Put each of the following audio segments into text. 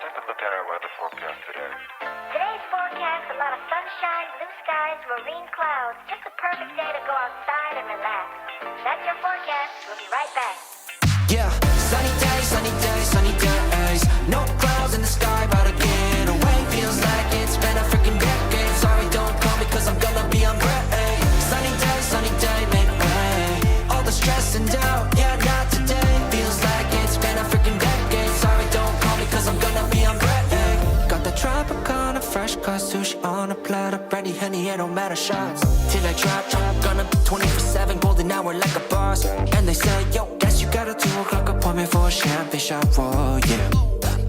take a look at our weather forecast today. Today's forecast, a lot of sunshine, blue skies, marine clouds. Just a perfect day to go outside and relax. That's your forecast. We'll be right back. Yeah, sunny days, sunny days, sunny days. No clouds in the sky, about to get away. Feels like it's been a freaking decade. Sorry, don't call me cause I'm gonna be on break. Sunny day, make way. All the stress and doubt, yeah, not today. Feels like it's been a freaking decade. Sorry, don't call me cause I'm gonna be on break. Got the Tropicana, fresh cut sushi on a platter. Brandy, honey, it don't matter, shots till I drop. Gonna be 24/7, golden hour like a boss. And they say, yo, guess you got a 2 o'clock appointment for a champagne shot, whoa, yeah.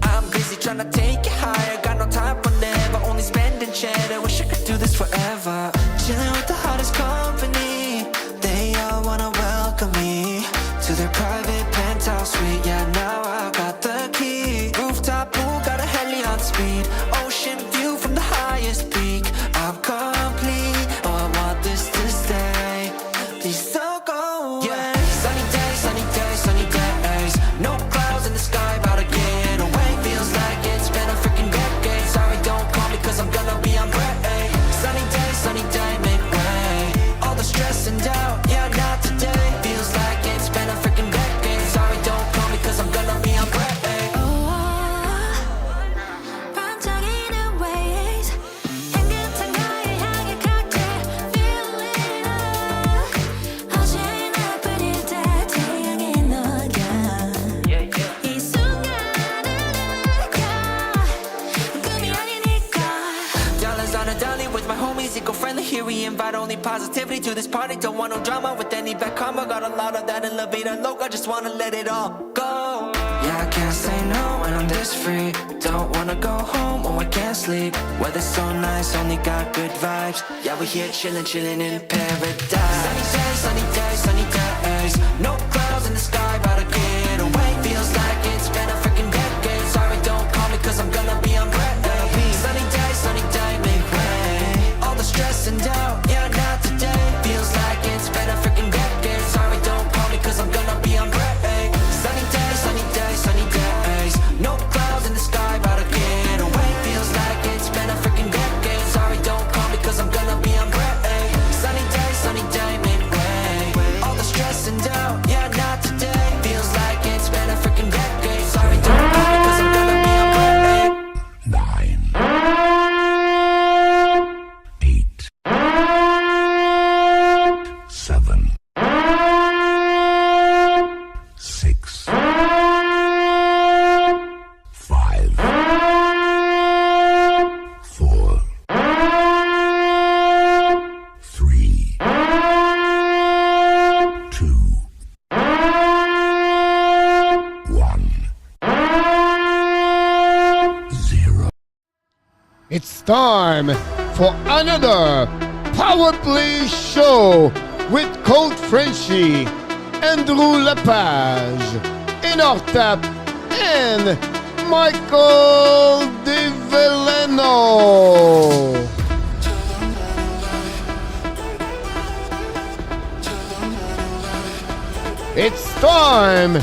I'm busy trying to take it higher. Got no time for never, only spending cheddar. Wish I could do this forever. Chilling with the hottest company. They all wanna welcome me to their private penthouse suite. Yeah, now I got the key. Rooftop pool, got a heli on speed. Ocean view from the highest peak. I'm complete, oh, I want this to stay. Please don't go away. Yeah. Sunny days, sunny days, sunny days. No clouds in the sky, about to get away. Feels like it's been a freaking decade. Sorry, don't call me cause I'm gonna be on break. Sunny day, make way. All the stress and doubt, yeah, not today. Feels like it's been a freaking decade. Sorry, don't call me cause I'm gonna be on break. 반짝이는 waves 향긋한 나의 향의 cocktail feeling up 어제의 날 뿌릴 때 태양이 녹여 이 순간을 느껴 꿈이 아니니까 Dollars on a dolly with my homies, eco-friendly. Here we invite only positivity to this party. Don't want no drama with any bad karma. Got a lot of that in La Vida Loca. Just wanna let it all go. Yeah, I can't say no when I'm this free. Don't wanna go home, oh I can't sleep. Weather's so nice, only got good vibes. Yeah, we're here chillin', chillin' in paradise. Sunny days, sunny days, sunny days. No clouds in the sky, about to get away. Feels like it's been a freaking decade. Sorry, don't call me cause I'm gonna be on break. Sunny day, make way. All the stress and doubt, yeah, not today. Feels like it's been a freaking decade. Sorry, don't call me cause I'm gonna be on break. Sunny days, sunny days, sunny days. No clouds in the sky, about to get away. Feels like it's been a freaking decade. Sorry, don't call me cause I'm gonna be on break. Sunny day, make way. All the stress and doubt, yeah, not today. Feels like it's been a freaking decade. Sorry, don't call me cause I'm gonna be on break. 9, 8, 7, 6, 5, 4, 3, 2, 1, 0. It's time for another Power Play show with Coach Frenchy, Andrew Lepage, in our tap, and Michael DeVillano. It's time,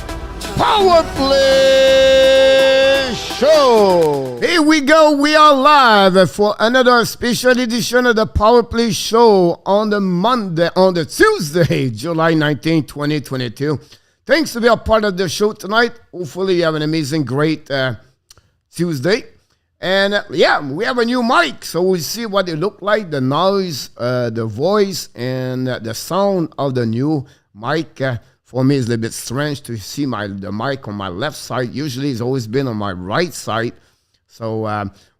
Power Play Show. Here we go. We are live for another special edition of the Power Play Show on the Tuesday, July 19, 2022. Thanks to be a part of the show tonight. Hopefully you have an amazing, great Tuesday. And yeah, we have a new mic, so we'll see what it look like, the noise, the voice, and the sound of the new mic. For me, it's a little bit strange to see the mic on my left side. Usually, it's always been on my right side. So,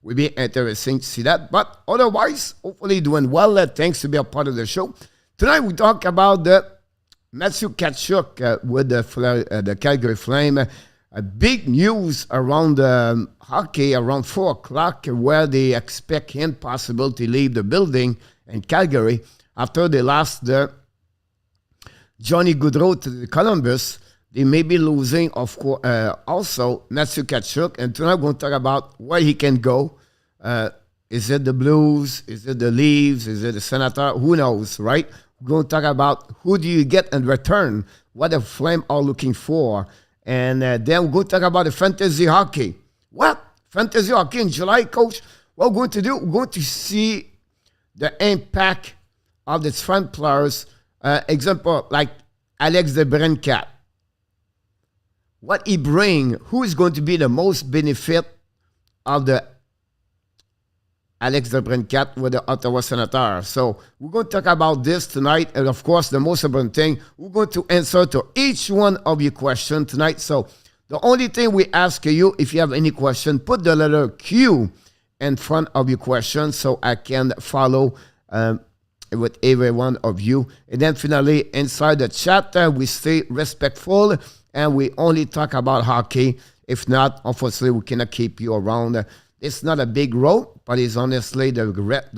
will be interesting to see that. But otherwise, hopefully doing well. Thanks to be a part of the show. Tonight, we talk about the Matthew Tkachuk with the Calgary Flame. Big news around hockey around 4 o'clock where they expect him possible to leave the building in Calgary after they lost the Johnny Gaudreau to the Columbus. They may be losing, of course, also Matthew Tkachuk. And tonight we're going to talk about where he can go. Is it the Blues? Is it the Leafs? Is it the Senator? Who knows, right? We're going to talk about who do you get in return, what the Flame are looking for. And then we're going to talk about the fantasy hockey. Well, fantasy hockey in July, coach. What we're going to do, we're going to see the impact of the different players. Example, like Alex de Brincat. What he bring, who is going to be the most benefit of the Alex de Brincat with the Ottawa Senators. So we're going to talk about this tonight. And of course, the most important thing, we're going to answer to each one of your questions tonight. So the only thing we ask you, if you have any question, put the letter Q in front of your question so I can follow with every one of you. And then finally, inside the chat, we stay respectful and we only talk about hockey. If not, unfortunately, we cannot keep you around. It's not a big road, but it's honestly the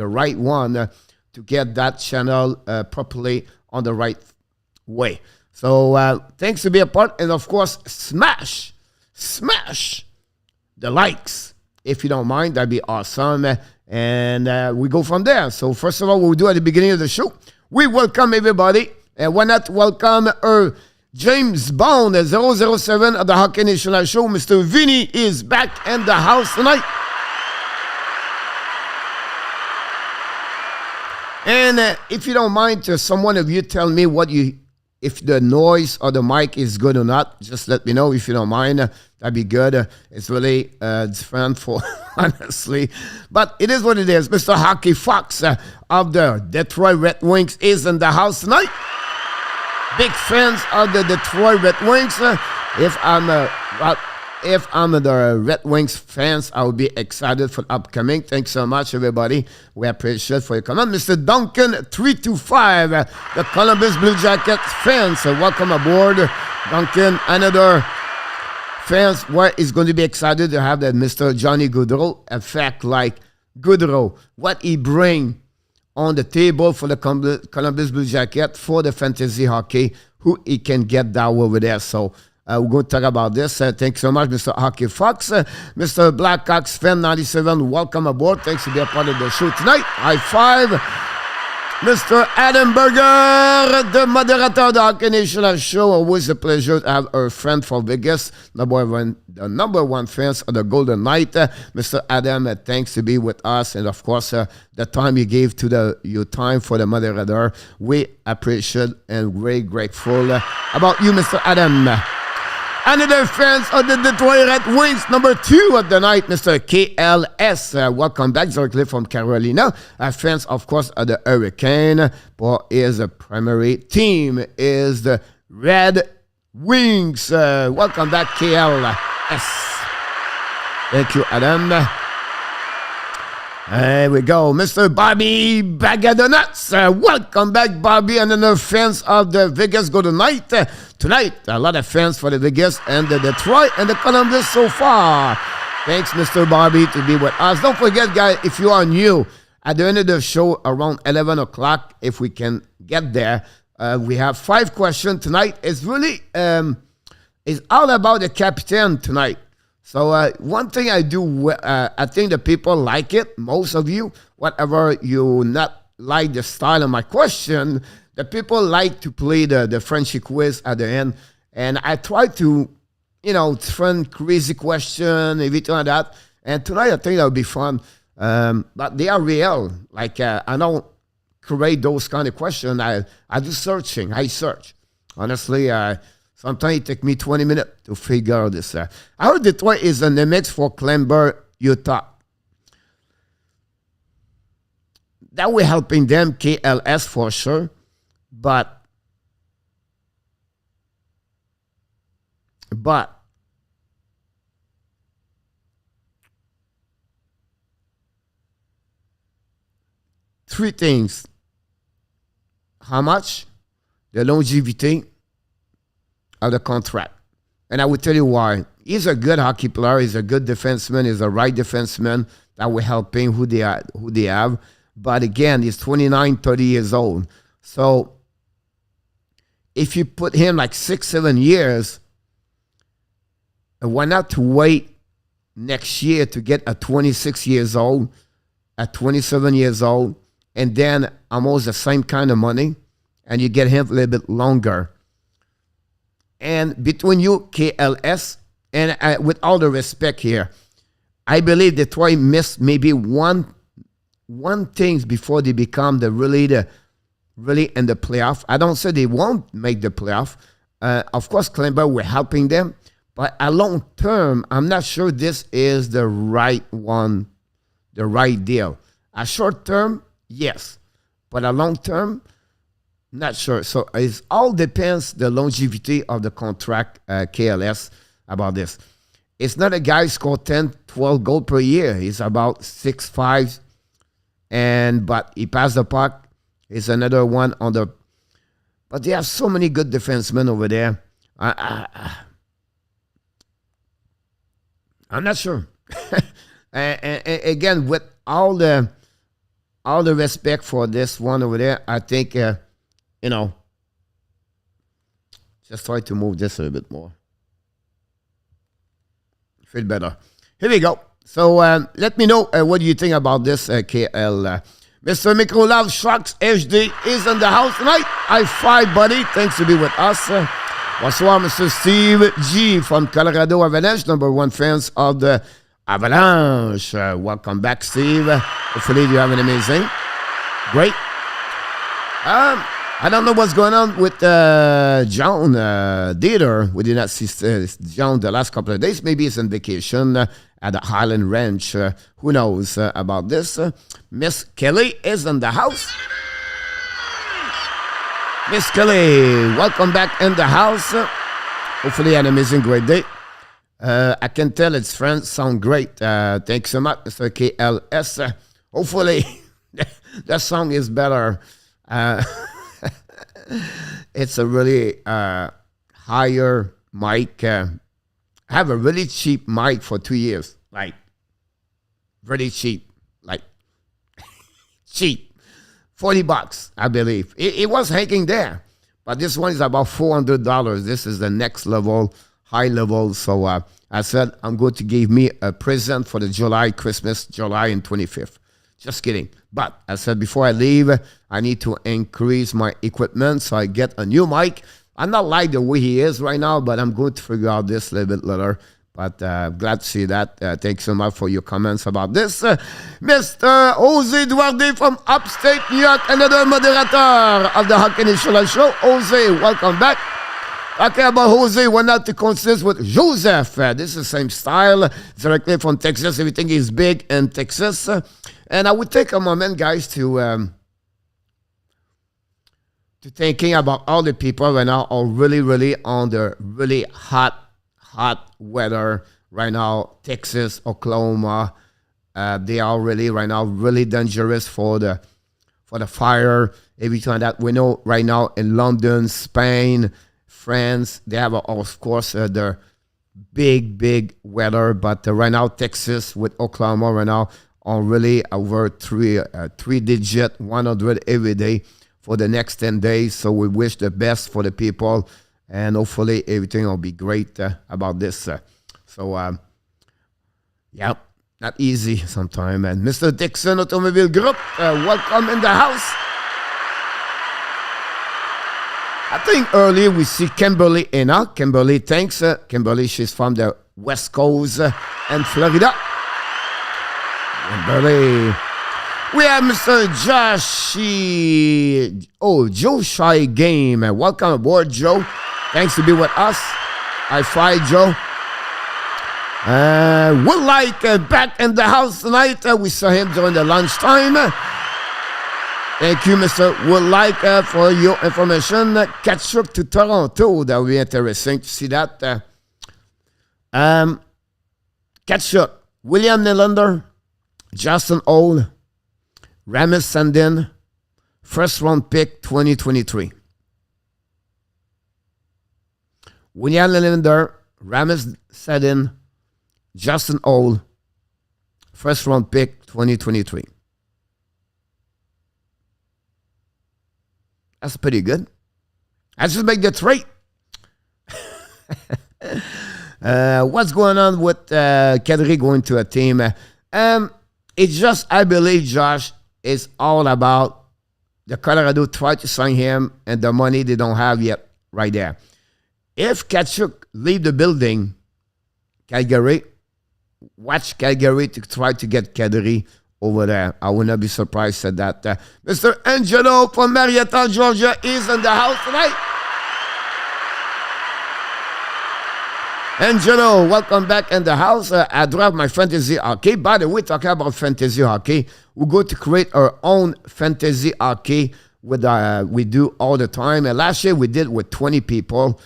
right one to get that channel properly on the right way. So thanks to be a part. And of course, smash the likes. If you don't mind, that'd be awesome. And we go from there. So first of all, what we do at the beginning of the show, we welcome everybody. And why not welcome James Bond, 007 of the Hockey National Show. Mr. Vinny is back in the house tonight. And if you don't mind, someone of you tell me if the noise or the mic is good or not. Just let me know if you don't mind. That'd be good. It's really different for honestly. But it is what it is. Mr. Hockey Fox of the Detroit Red Wings is in the house tonight. Big fans of the Detroit Red Wings. If I'm the Red Wings fans, I will be excited for the upcoming. Thanks so much, everybody. We appreciate for your comment. Mr. Duncan 325, the Columbus Blue Jackets fans. Welcome aboard, Duncan. Another fans where is going to be excited to have that Mr. Johnny Gaudreau. In fact, like Gaudreau, what he bring on the table for the Columbus Blue Jacket for the fantasy hockey, who he can get that over there. So we're going to talk about this. Thanks so much, Mr. Hockey Fox. Mr. Blackhawks fan 97, welcome aboard. Thanks for being a part of the show tonight. High five. Mr. Adam Berger, the moderator of the Hockey National Show. Always a pleasure to have our friend from Vegas, the number one fans of the Golden Knight. Mr. Adam, thanks to be with us. And of course, the time you gave to your time for the moderator. We appreciate and very grateful about you, Mr. Adam. Another fans of the Detroit Red Wings, number 2 of the night, Mr. KLS. Welcome back directly from Carolina. Fans, of course, of the Hurricane, but his primary team is the Red Wings. Welcome back, KLS. Thank you, Adam. There we go. Mr. Bobby Bag of the Nuts. Welcome back, Bobby, and another fans of the Vegas Golden Knight. Tonight, a lot of fans for the Vegas and the Detroit and the Columbus so far. Thanks, Mr. Bobby, to be with us. Don't forget, guys, if you are new, at the end of the show, around 11 o'clock, if we can get there, we have 5 questions tonight. It's really, it's all about the captain tonight. So one thing I do, I think the people like it, most of you, whatever you not like the style of my question, the people like to play the Frenchy quiz at the end. And I try to, different crazy question, everything like that. And tonight I think that would be fun. But they are real. Like I don't create those kind of questions. I do searching. I search. Honestly, sometimes it takes me 20 minutes to figure out this. I heard Detroit is in the mix for Clember, Utah. That we're helping them, KLS for sure. But 3 things. How much? The longevity of the contract. And I will tell you why. He's a good hockey player. He's a good defenseman. He's a right defenseman that we're helping who they have. But again, he's 29, 30 years old. So if you put him like 6-7 years, why not to wait next year to get a 26 years old, a 27 years old, and then almost the same kind of money, and you get him a little bit longer. And between you, KLS, and with all the respect here, I believe Detroit missed maybe one things before they become really in the playoff. I don't say they won't make the playoff. Of course, Klingberg were helping them, but a long term, I'm not sure this is the right one, the right deal. A short term, yes, but a long term, not sure. So it all depends the longevity of the contract, KLS, about this. It's not a guy who scored 10, 12 goals per year. He's about 6'5", but he passed the puck. It's another one on the... But they have so many good defensemen over there. I'm not sure. and again, with all the respect for this one over there, I think, just try to move this a little bit more. Feel better. Here we go. So let me know what do you think about this, KL. Mr. Microlove Sharks HD is in the house tonight. High five, buddy. Thanks to be with us. Bonsoir, Mr. Steve G from Colorado Avalanche, #1 fans of the Avalanche. Welcome back, Steve. Hopefully you have an amazing. Great. I don't know what's going on with John Dieter. We did not see John the last couple of days. Maybe he's on vacation at the Highland Ranch. Who knows about this? Miss Kelly is in the house. Miss Kelly, welcome back in the house. Hopefully an amazing, great day. I can tell its friends sound great. Thanks so much, Mr. KLS. Hopefully that song is better. It's a really higher mic. I have a really cheap mic for 2 years. Like, really cheap. Like, cheap. $40, I believe. It was hanging there. But this one is about $400. This is the next level, high level. So I said, I'm going to give me a present for the Christmas, July and 25th. Just kidding. But I said before I leave, I need to increase my equipment so I get a new mic. I'm not like the way he is right now, but I'm going to figure out this a little bit later. But glad to see that. Thanks so much for your comments about this. Mr. Jose Duarte from upstate New York, another moderator of the Hockey National Show. Jose, welcome back. Talking about Jose, we're not to consist with Joseph. This is the same style, directly from Texas. Everything is big in Texas. And I would take a moment, guys, to thinking about all the people right now are really, really on the really hot weather right now. Texas, Oklahoma, they are really right now really dangerous for the fire. Every time that we know right now in London, Spain, France, they have of course the big weather. But right now Texas with Oklahoma right now are really over three digit 100 every day for the next 10 days. So we wish the best for the people, and hopefully everything will be great about this. Yeah, not easy sometimes. And Mr. Dixon Automobile Group, welcome in the house. I think earlier we see Kimberly Ena. Kimberly, thanks. Kimberly, she's from the West Coast and Florida. Kimberly. We have Mr. Joe Shy Game. Welcome aboard, Joe. Thanks to be with us. High five, Joe. Would like back in the house tonight. We saw him during the lunchtime. Thank you, Mr. Would like for your information. Tkachuk to Toronto. That would be interesting to see that. Tkachuk, William Nylander, Justin Old, Ramis Sandin, first round pick 2023. William Nylander, Ramis Sandin, Justin Old, first round pick 2023. That's pretty good. I just make the trade. What's going on with Calgary going to a team? It's just, I believe, Josh, it's all about the Colorado try to sign him and the money they don't have yet right there. If Tkachuk leave the building, Calgary, watch Calgary to try to get Kadri over there. I will not be surprised at that. Mr. Angelo from Marietta, Georgia is in the house tonight. Angelo, welcome back in the house. I drive my fantasy hockey. By the way, talking about fantasy hockey, we're going to create our own fantasy hockey with we do all the time. And last year we did with 20 people,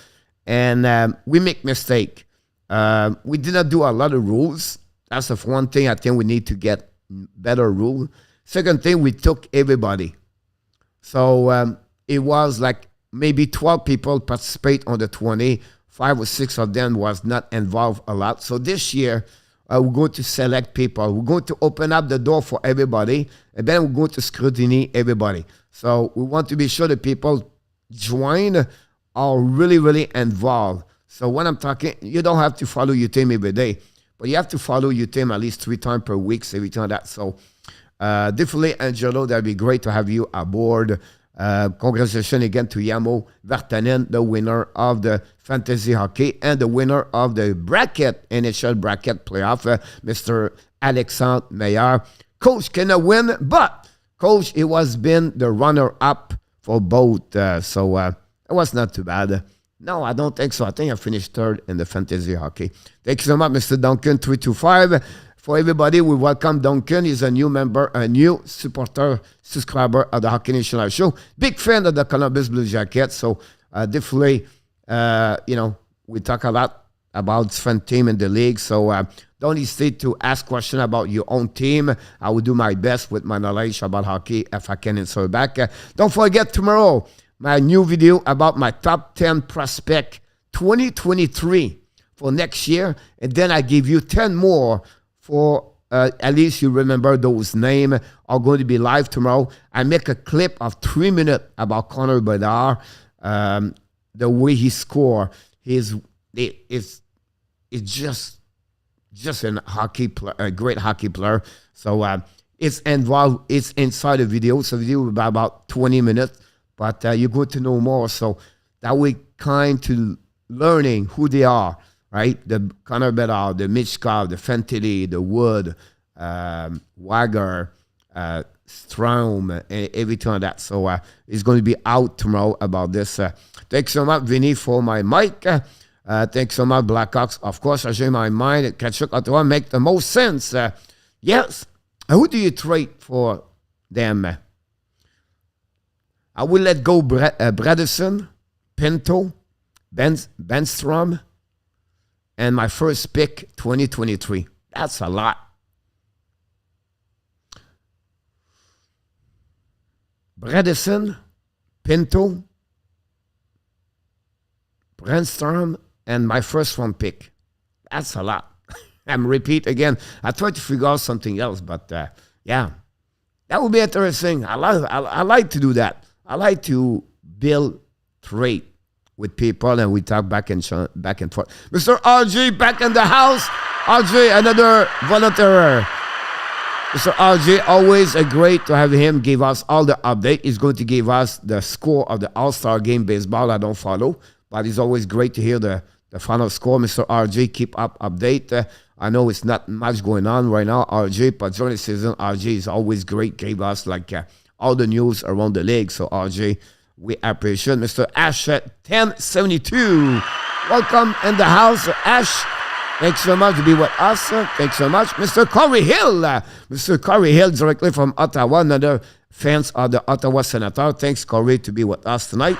and we make mistake. We did not do a lot of rules. That's the one thing I think we need to get better rule. Second thing, we took everybody. So it was like maybe 12 people participate on the 20. 5 or 6 of them was not involved a lot. So this year, we're going to select people. We're going to open up the door for everybody, and then we're going to scrutiny everybody. So we want to be sure that people join are really, really involved. So when I'm talking, you don't have to follow your team every day, but you have to follow your team at least 3 times per week, so everything like that. So definitely, Angelo, that'd be great to have you aboard. Congratulations again to Yamo Vartanen, the winner of the fantasy hockey and the winner of the bracket, NHL bracket playoff, Mr. Alexandre MEILLEUR. Coach cannot win, but Coach, it was been the runner-up for both, so it was not too bad. No, I don't think so. I think I finished 3rd in the fantasy hockey. Thank you so much, Mr. Duncan 325. For everybody, we welcome Duncan. He's a new member, a new supporter, subscriber of the Hockey Nation Live Show. Big fan of the Columbus Blue Jackets. So definitely, we talk a lot about different team in the league. So don't hesitate to ask questions about your own team. I will do my best with my knowledge about hockey if I can answer back. Don't forget tomorrow, my new video about my top 10 prospect 2023 for next year. And then I give you 10 more for at least you remember those names are going to be live tomorrow. I make a clip of 3 minutes about Connor Bedard, the way he score. It's just a great hockey player. So it's involved. It's inside the video. So the video will be about 20 minutes, but you're going to know more. So that way, kind to learning who they are. Right, the Connor Bedard, the Michel, the Fantilli, the Wood, Wagger, Strom, everything like that. So it's going to be out tomorrow about this. Thanks so much, Vinny, for my mic. Thanks so much, Blackhawks. Of course, I change my mind. Tkachuk, Ottawa make the most sense. Yes. Who do you trade for them? I will let go Bredesen, Pinto, Benstrom, and my first pick, 2023. That's a lot. Bredesen, Pinto, Brainstorm, and my first one pick. That's a lot. I'm repeat again. I tried to figure out something else, but yeah, that would be interesting. I like to do that. I like to build trade with people, and we talk back and forth. Mr. RJ back in the house. RJ, another volunteer. Mr. RJ, always great to have him give us all the update. He's going to give us the score of the All-Star Game baseball. I don't follow, but it's always great to hear the final score. Mr. RJ, keep up update. I know it's not much going on right now, RJ, but during the season, RJ is always great. Gave us like all the news around the league. So RJ, we appreciate Mr. Ash 1072. Welcome in the house, Ash. Thanks so much to be with us. Thanks so much. Mr. Corey Hill. Mr. Corey Hill, directly from Ottawa, another fans of the Ottawa Senator. Thanks, Corey, to be with us tonight.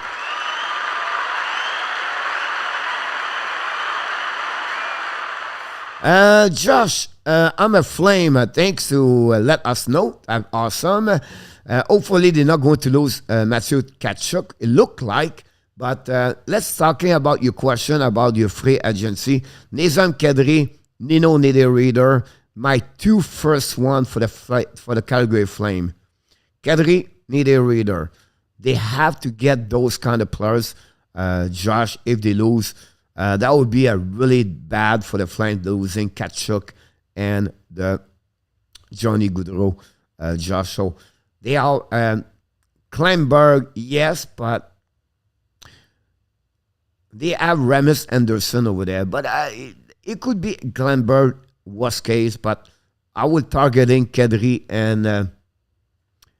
Josh, I'm a flame. Thanks to let us know. I'm awesome. Hopefully, they're not going to lose Matthew Tkachuk. It looked like. But let's talking about your question about your free agency. Nazem Kadri, Nino Niederreiter, my two first one for the Calgary Flame. Kadri, Niederreiter. They have to get those kind of players, Josh, if they lose. That would be a really bad for the Flames losing Tkachuk and the Johnny Gaudreau, Josh. So they are Kleinberg, yes, but they have Ramus Anderson over there. But it could be Kleinberg worst case, but I would targeting Kadri and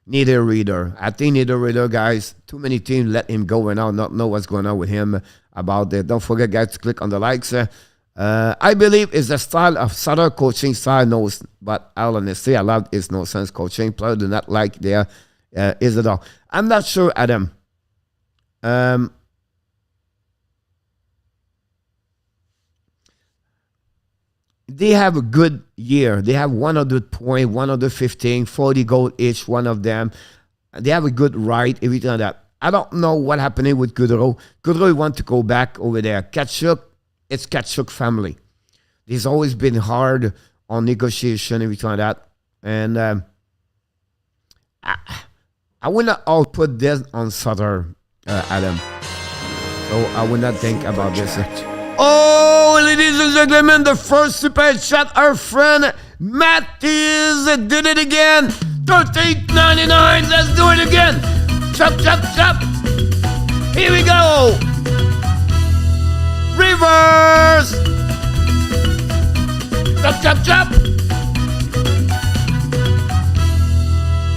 Niederreiter. I think Niederreiter, guys, too many teams let him go and now not know what's going on with him about that. Don't forget, guys, to click on the likes. I believe it's the style of Sutter coaching style, knows, but I'll honestly, I love his no sense coaching. Players do not like their is it all. I'm not sure, Adam. They have a good year. They have 100 points, 115, 40 goals each, one of them. They have a good right, everything like that. I don't know what happening with Goudreau. Goudreau want to go back over there. Tkachuk, it's Tkachuk family. He's always been hard on negotiation, everything like that. And I will not all put this on Sutter, Adam. So I will not think about this. Oh, ladies and gentlemen, the first super chat, our friend Matthews did it again. $13.99. Let's do it again. Chop, chop, chop. Here we go. Reverse. Chop, chop, chop.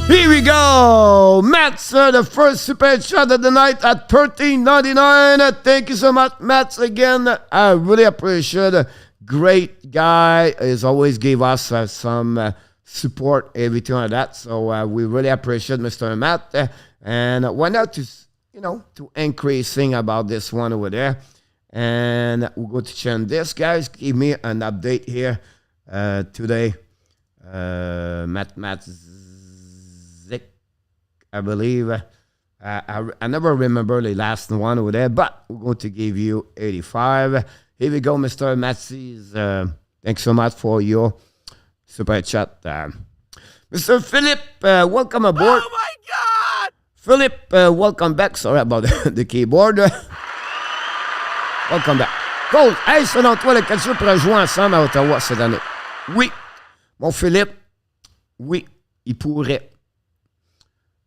Here we go. Mats, the first super chat of the night at $13.99. Thank you so much, Mats. Again, I really appreciate it. Great guy. He's always gave us some support, everything like that. So we really appreciate Mr. Matt. And why not to, to increasing about this one over there. And we'll go to change this, guys. Give me an update here today. Matt Zick, I believe. I never remember the last one over there, but we're going to give you 85. Here we go, Mr. Matsies. Thanks so much for your super chat. Mr. Philip, welcome aboard. Oh my God! Philip, welcome back. Sorry about the keyboard. Welcome back. Cool. Hey, selon toi, le Calcio pourrait jouer ensemble à Ottawa cette année? Oui. Mon Philippe, oui, il pourrait.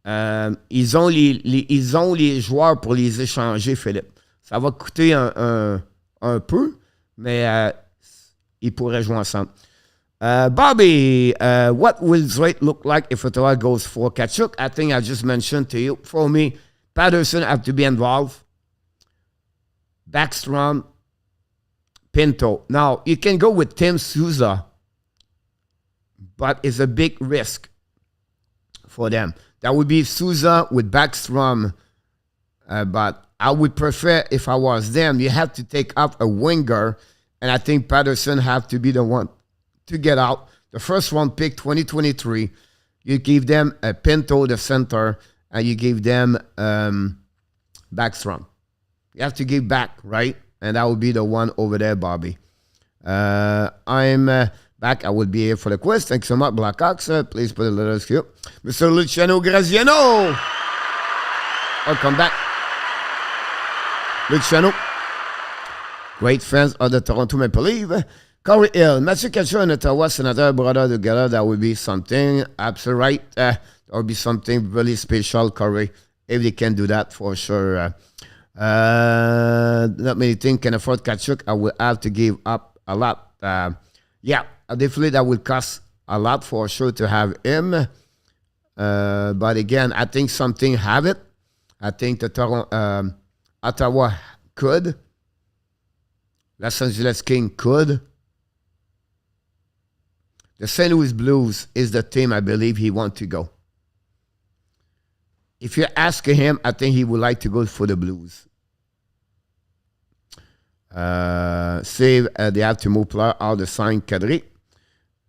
Ils ont les joueurs pour les échanger, Philippe. Ça va coûter un peu, mais ils pourraient jouer ensemble. Bobby, what will Drake look like if Ottawa goes for Tkachuk? I think I just mentioned to you. For me, Patterson have to be involved. Backstrom, Pinto. Now, you can go with Tim Souza, but it's a big risk for them. That would be Souza with Backstrom, but I would prefer, if I was them, you have to take up a winger, and I think Patterson have to be the one to get out. The first round pick, 2023, you give them a Pinto, the center, and you give them Backstrom. You have to give back, right? And that would be the one over there, Bobby. I'm back. I will be here for the quiz. Thanks so much, Blackhawks. Please put a little skill. Mr. Luciano Graziano. Welcome back. Luciano. Great friends of the Toronto Maple Leafs. Corey Hill. Mathieu Tkachuk and Ottawa Senator brother together. That would be something. Absolutely right. That would be something really special, Corey. If they can do that, for sure. Not many things can afford Tkachuk. I will have to give up a lot. Yeah, definitely that will cost a lot for sure to have him. But again, I think something have it. I think the Ottawa could. Los Angeles King could. The St. Louis Blues is the team I believe he wants to go. If you ask him, I think he would like to go for the Blues. Save, they have to move player out to sign Kadri.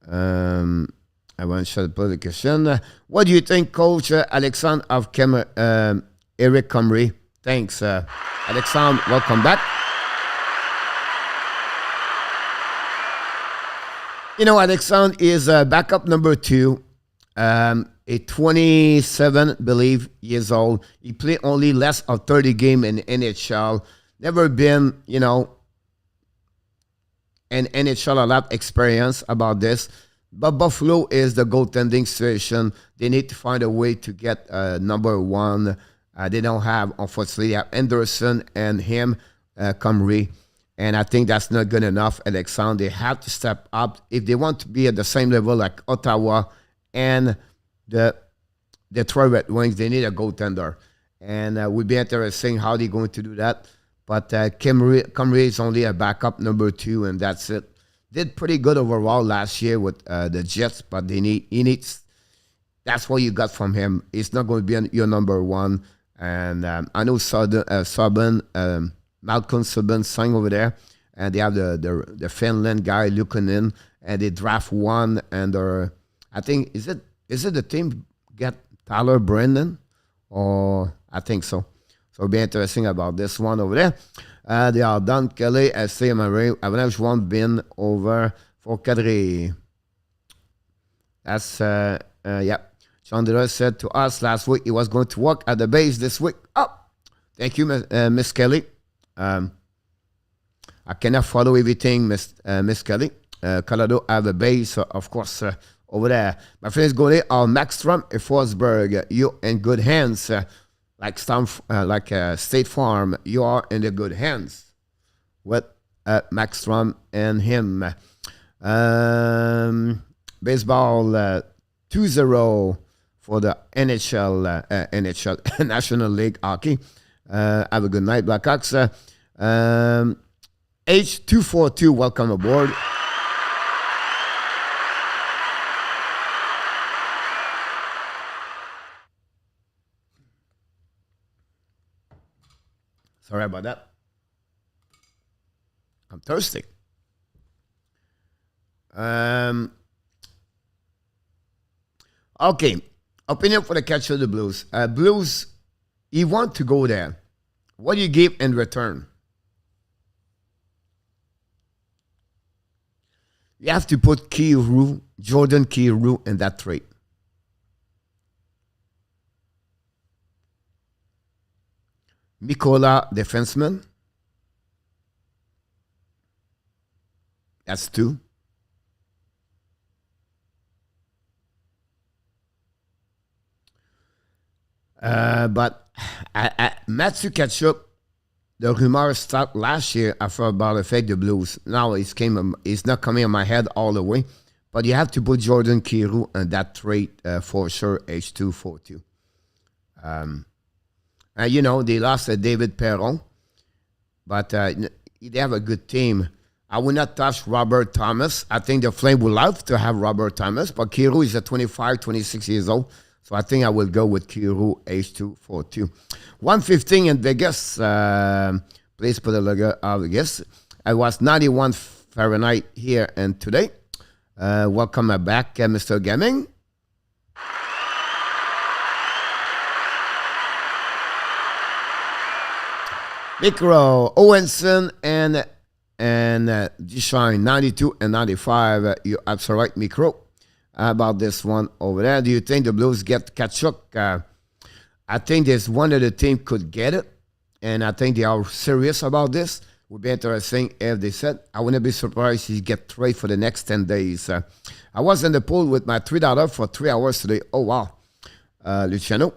I want to put the question. What do you think, Coach Alexandre of Eric Comrie? Thanks, Alexandre. Welcome back. Alexandre is backup number 2. A 27, believe, years old. He played only less of 30 games in NHL. Never been, in NHL a lot experience about this. But Buffalo is the goaltending situation. They need to find a way to get number 1. They don't have, unfortunately, Anderson and him, Comrie. And I think that's not good enough. Alexandre, they have to step up if they want to be at the same level like Ottawa and the Detroit Red Wings. They need a goaltender, and would be interesting how they're going to do that. But Comrie is only a backup number 2, and that's it. Did pretty good overall last year with the Jets, but he needs. That's what you got from him. It's not going to be your number 1. And I know Malcolm Subban signed over there, and they have the Finland guy Luukkonen, and they draft one, and I think is it the team get Tyler Brennan, or I think so. So it'll be interesting about this one over there. They are done. Kelly, SC Marie, Avalanche one bin over for Cadre. That's yeah. Jean Dera said to us last week he was going to work at the base this week. Oh, thank you, Miss Kelly. I cannot follow everything, Miss Kelly. Colorado have a base, of course, over there. My friends go there. Maxstrom and Forsberg, you in good hands. Like State Farm, you are in the good hands with Maxstrom and him. Baseball 2-0 for the NHL National League Hockey. Have a good night, Blackhawks. H242, welcome aboard. Sorry about that. I'm thirsty. Okay. Opinion for the catcher of the Blues. Blues, you want to go there. What do you give in return? You have to put Jordan Kyrou in that trade. Mikola, defenseman. That's 2. But Matthew Tkachuk, the rumor started last year after about affect the Blues. Now it's not coming in my head all the way. But you have to put Jordan Kyrou in that trade for sure, H242. You know, they lost David Perron, but they have a good team. I would not touch Robert Thomas. I think the Flame would love to have Robert Thomas, but Kyrou is at 25, 26 years old. So I think I will go with Kyrou H242. 115 in Vegas. Please put a logo of Vegas. I was 91 Fahrenheit here and today. Welcome back, Mr. Gaming. Micro, Owenson, and Dishine, 92 and 95. You're absolutely right, Micro. About this one over there. Do you think the Blues get Tkachuk? I think there's one of the team could get it, and I think they are serious about this. Would be interesting if they said. I wouldn't be surprised if he get trade for the next 10 days. I was in the pool with my $3 for 3 hours today. Oh, wow. Luciano.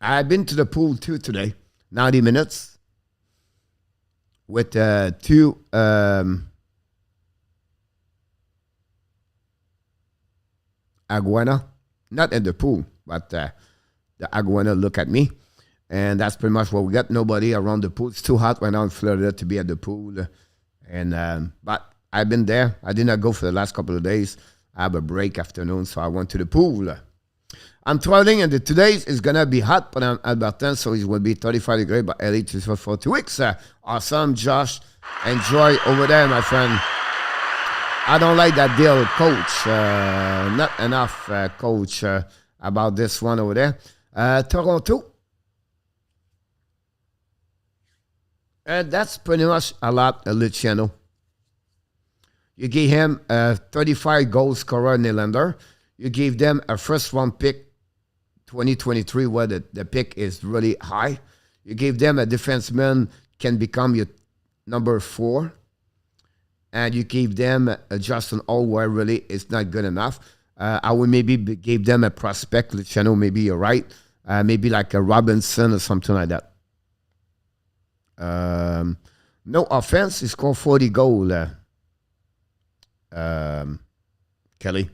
I've been to the pool too today. 90 minutes. With 2 Iguana, not in the pool, but the Iguana look at me, and that's pretty much what we got. Nobody around the pool. It's too hot right now in Florida to be at the pool, and but I've been there. I did not go for the last couple of days. I have a break afternoon, so I went to the pool. I'm traveling, and today is gonna be hot, but I'm Albertin, so it will be 35 degrees, but early for 2 weeks. Awesome, Josh. Enjoy over there, my friend. I don't like that deal, coach. Not enough, coach, about this one over there. Toronto. That's pretty much a lot, Luciano. You gave him a 35 goal scorer, Nylander. You gave them a first-round pick, 2023, where the pick is really high. You gave them a defenseman, can become your number 4. And you gave them a Justin Hall, where really it's not good enough. I would maybe give them a prospect, Luciano, maybe you're right. Maybe like a Robinson or something like that. No offense, he scored 40 goals. Kelly.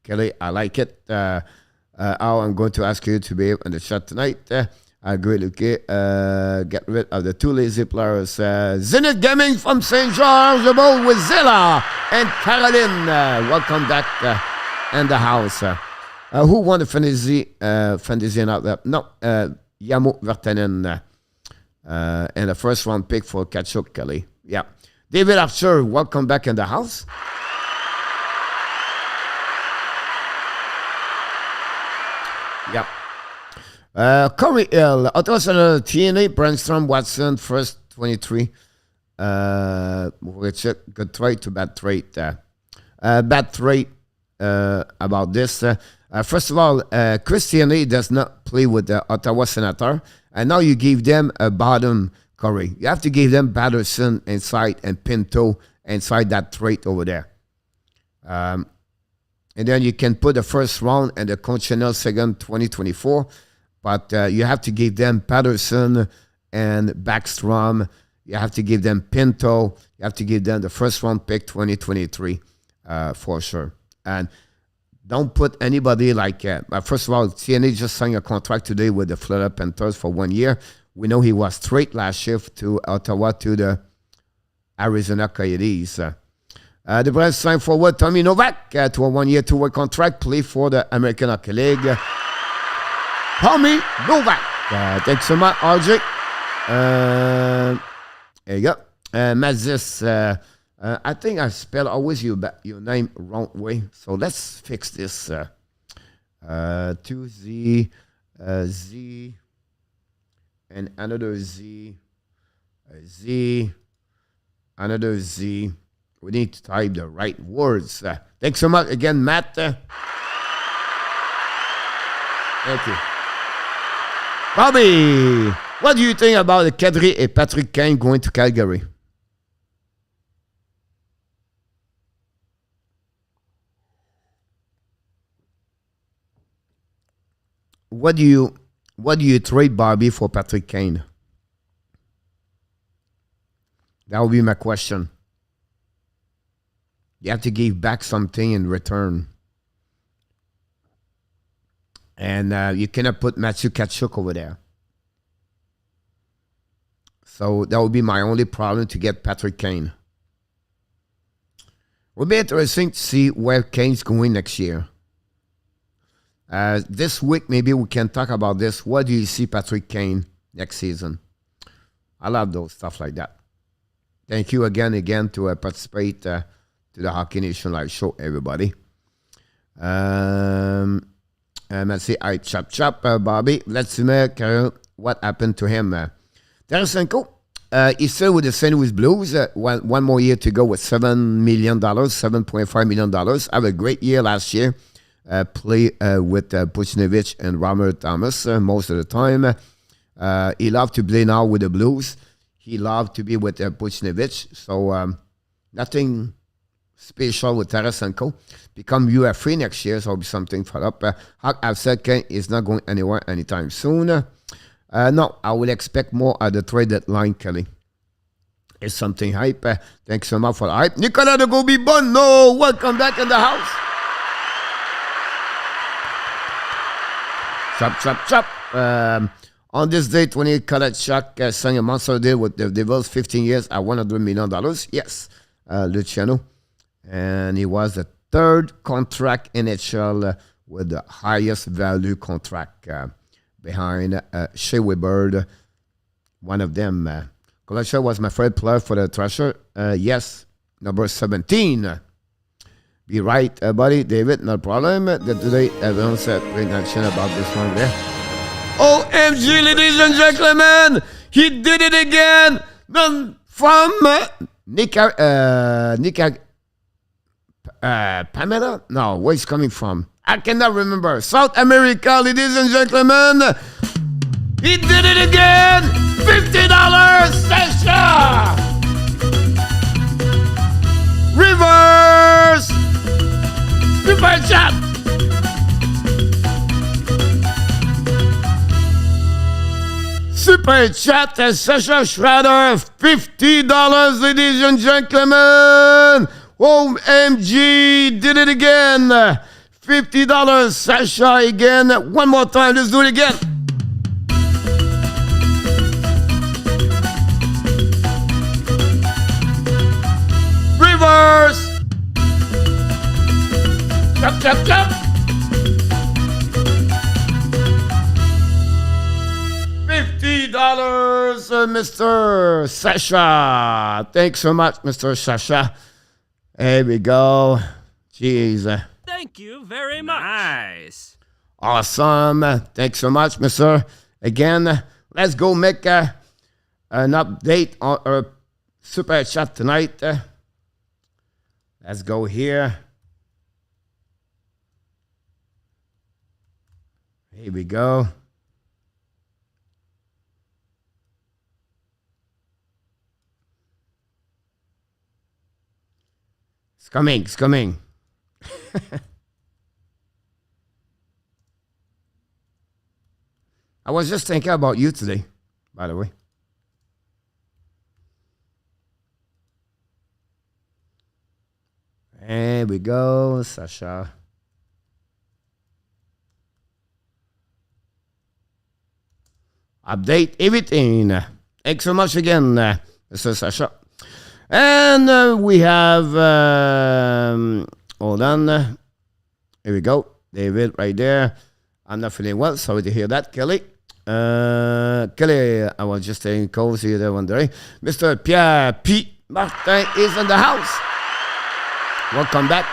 Kelly, I like it. Al, I'm going to ask you to be on the chat tonight. I agree, Luke. Get rid of the two lazy players. Zenith Gaming from St. George, the ball with Zilla and Caroline. Welcome back in the house. Who won the fantasy out there? No, Yamo Vertanen. And the first round pick for Tkachuk, Kelly. Yeah. David Archer, welcome back in the house. Yeah. Corey Hill, Ottawa TNA, Brandstrom, Watson, first 23. Good trade to bad trade. Bad trade about this. First of all, Christiane does not play with the Ottawa Senator. And now you give them a bottom, Corey. You have to give them Batterson inside and Pinto inside that trade over there. And then you can put the first round and the conditional second 2024. But you have to give them Patterson and Backstrom. You have to give them Pinto. You have to give them the first round pick 2023 for sure. And don't put anybody like, first of all, TNA just signed a contract today with the Florida Panthers for 1 year. We know he was straight last shift to Ottawa to the Arizona Coyotes. The Braves signed forward Tommy Novak to a 1 year, 2 year contract, play for the American Hockey League. Tommy Novak. Thanks so much, RJ. There you go. Mazis. I think I spell always your name wrong way. So let's fix this. 2Z, Z, and another Z, Z, another Z. We need to type the right words. Thanks so much again, Matt. Thank you. Bobby, what do you think about the Kadri and Patrick Kane going to Calgary? What do you trade Bobby for Patrick Kane? That would be my question. You have to give back something in return. And you cannot put Matthew Tkachuk over there. So that would be my only problem to get Patrick Kane. It would be interesting to see where Kane's going next year. This week, maybe we can talk about this. What do you see Patrick Kane next season? I love those stuff like that. Thank you again to participate to the Hockey Nation Live Show, everybody. Let's see, I chop, Bobby. Let's see what happened to him. Tarasenko, he's still with the St. Louis Blues. One more year to go with $7 million, $7.5 million. Have a great year last year. Play with Buchnevich and Robert Thomas most of the time. He loved to play now with the Blues. He loved to be with Buchnevich. So nothing special with Tarasenko. Become UFA next year, so it'll be something for up. I've said Kane is not going anywhere anytime soon. No, I will expect more at the trade deadline, Kelly. It's something hype. Thanks so much for the hype. Nicolas de Gobi-Bonno, welcome back in the house. Chop. On this day, 28, Tkachuk signed a monster deal with the Devils, 15 years at $100 million. Yes, Luciano. And he was the third contract NHL with the highest value contract behind Shea Weber, one of them. Tkachuk was my favorite player for the Thrasher. Yes, number 17. Be right, buddy, David, no problem. Today, everyone said great mention about this one there. OMG, ladies and gentlemen, he did it again. From Pamela? No, where is coming from? I cannot remember. South America, ladies and gentlemen. He did it again. $50 Sasha. Reverse. Super chat. Super chat, Sasha Schrader, $50, ladies and gentlemen. OMG, did it again. $50, Sasha again. One more time, let's do it again. Reverse. Chop, chop, chop. $50, Mr. Sasha. Thanks so much, Mr. Sasha. There we go. Jeez. Thank you very much. Nice. Awesome. Thanks so much, Mr. Again, let's go make an update on our super chat tonight. Let's go here. Here we go. It's coming. I was just thinking about you today, by the way. There we go, Sasha. Update everything. Thanks so much again, Mr. Sasha. And we have, hold on. Here we go. David right there. I'm not feeling well. Sorry to hear that, Kelly. Kelly, I was just saying cozy there one day. Mr. Pierre P. Martin is in the house. Welcome back.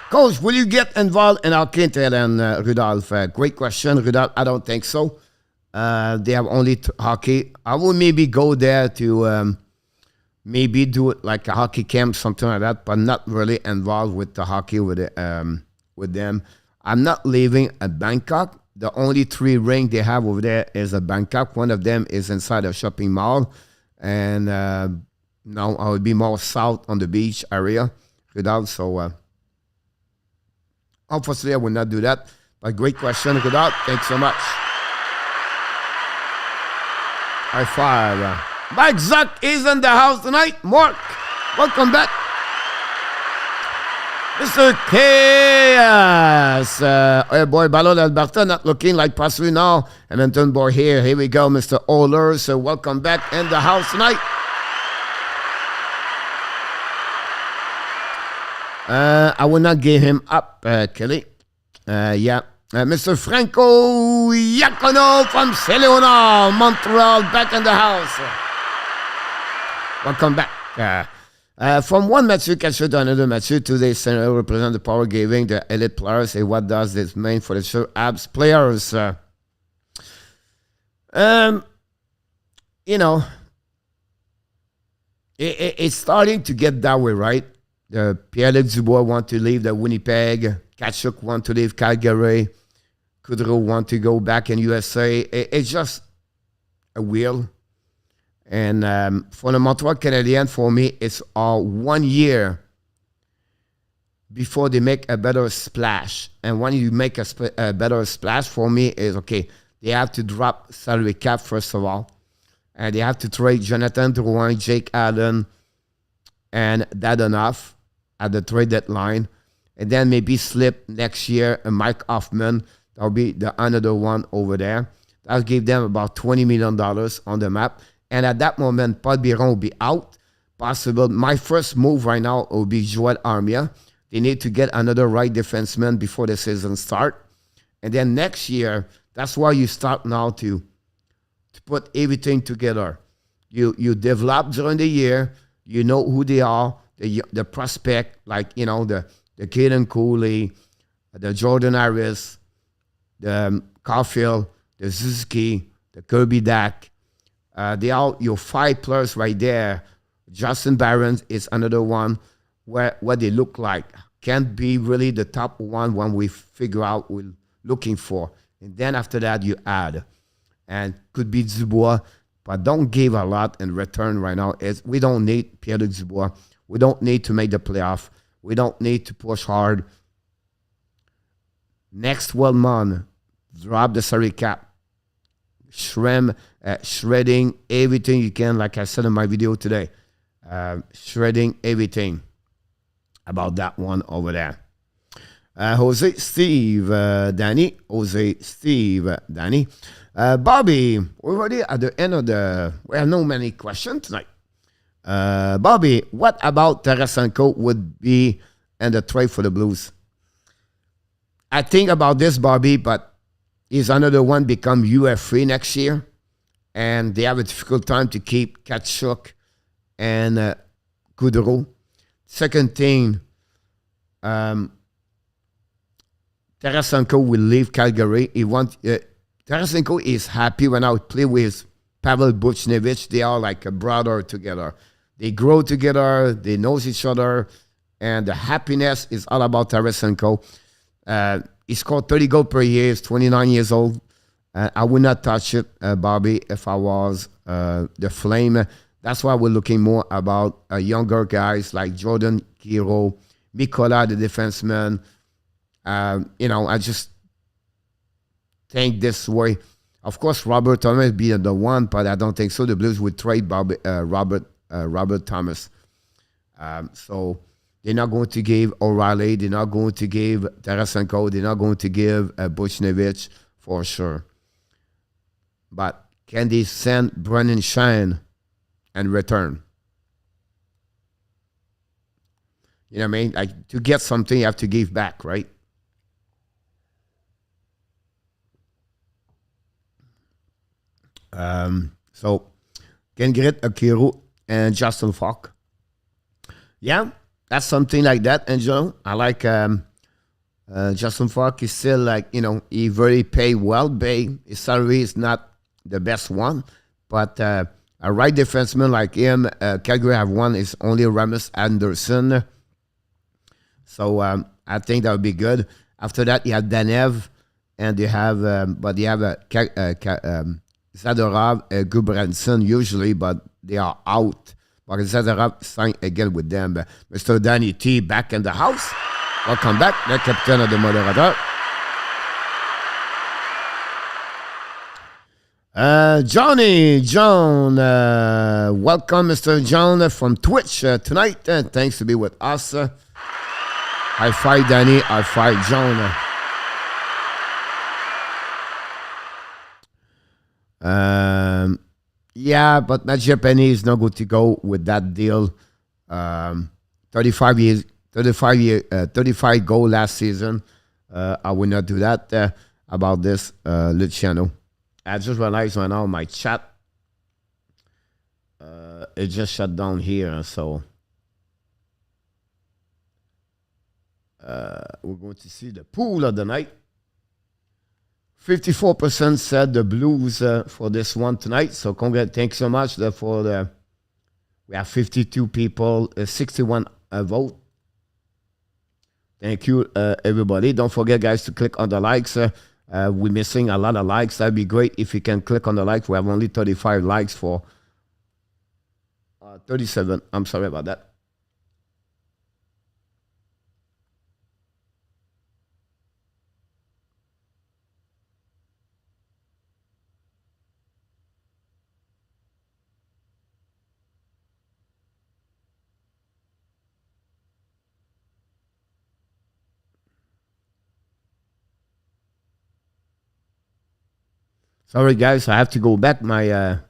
Coach, will you get involved in Alcantara and Rudolph? Great question, Rudolph. I don't think so. They have only hockey. I will maybe go there to maybe do it like a hockey camp, something like that, but not really involved with the hockey with them. I'm not leaving at Bangkok. The only 3 rings they have over there is at Bangkok. One of them is inside a shopping mall. And no, I would be more south on the beach area. Rudolph, so unfortunately, I will not do that. But great question, Rudolph. Thanks so much. High five. Mike Zuck is in the house tonight. Mark, welcome back. Mr. Chaos. Oh boy, Ballon Alberta not looking like possibly now. Edmonton boy here. Here we go, Mr. Oler. So welcome back in the house tonight. I will not give him up, Kelly. Yeah. Mr. Franco Iacono from Celeona, Montreal, back in the house. Welcome back. From one Mathieu Tkachuk to another Mathieu, today Senator represent the power giving the elite players. Say, what does this mean for the sure abs players? You know, it's starting to get that way, right? Pierre-Luc Dubois want to leave the Winnipeg. Tkachuk want to leave Calgary. Kudrow want to go back in USA. It's just a wheel. And for the Montreal Canadiens, for me, it's all 1 year before they make a better splash. And when you make a better splash, for me, is okay, they have to drop salary cap, first of all. And they have to trade Jonathan Drouin, Jake Allen, and that enough at the trade deadline. And then maybe slip next year a Mike Hoffman. That'll be the another one over there. That'll give them about $20 million on the map. And at that moment, Paul Biron will be out. Possible. My first move right now will be Joel Armia. They need to get another right defenseman before the season start. And then next year, that's why you start now to put everything together. You develop during the year. You know who they are. The prospect, like, you know, the Caden Cooley, the Jordan Harris, the Caulfield, the Suzuki, the Kirby Dak. They are your 5 players right there. Justin Barons is another one where what they look like. Can't be really the top one when we figure out what we're looking for. And then after that, you add. And could be Dubois, but don't give a lot in return right now. We don't need Pierre-Luc Dubois. We don't need to make the playoff. We don't need to push hard. Next 12 months, drop the salary cap. shredding everything you can, like I said in my video today. Shredding everything about that one over there. Jose, Steve, Danny. Jose, Steve, Danny. Bobby, we're already at the end of the... We have no many questions tonight. Bobby, what about Tarasenko would be in the trade for the Blues? I think about this, Bobby, but he's another one become UF3 next year. And they have a difficult time to keep Tkachuk and Goudreau. Second thing, Tarasenko will leave Calgary. Tarasenko is happy when I play with Pavel Buchnevich. They are like a brother together. They grow together. They know each other. And the happiness is all about Tarasenko. He scored 30 goals per year. He's 29 years old. I would not touch it, Bobby, if I was the Flame. That's why we're looking more about younger guys like Jordan Kiro, Mikola, the defenseman. I just think this way. Of course, Robert Thomas be the one, but I don't think so. The Blues would trade Robert Thomas. So they're not going to give O'Reilly. They're not going to give Tarasenko. They're not going to give Buchnevich for sure. But can they send Brennan Shine and return? You know what I mean? Like, to get something, you have to give back, right? So, Gengrit, Akiro, and Justin Falk. Yeah, that's something like that. And, I like Justin Falk is still like, he very pay well. His salary is not the best one. But a right defenseman like him, Calgary have one, is only Ramus Anderson. So I think that would be good. After that, you have Danev, and they have, Zadorov, Gudbranson usually, but they are out. But Zadorov signed again with them. Mr. Danny T back in the house. Welcome back, the captain of the moderator. John, welcome, Mr. John, from Twitch tonight. Thanks to be with us. High five, Danny. High five, John. Yeah, but Matthew Penny is not good to go with that deal. 35 goal last season. I will not do that about this, Luciano. I just realized right now my chat, it just shut down here, so we're going to see the pool of the night. 54% said the Blues for this one tonight. So thanks so much we have 52 people, 61 vote. Thank you, everybody. Don't forget, guys, to click on the likes. We're missing a lot of likes. That'd be great if you can click on the likes. We have only 35 likes for 37. I'm sorry about that. Sorry, guys, I have to go back. My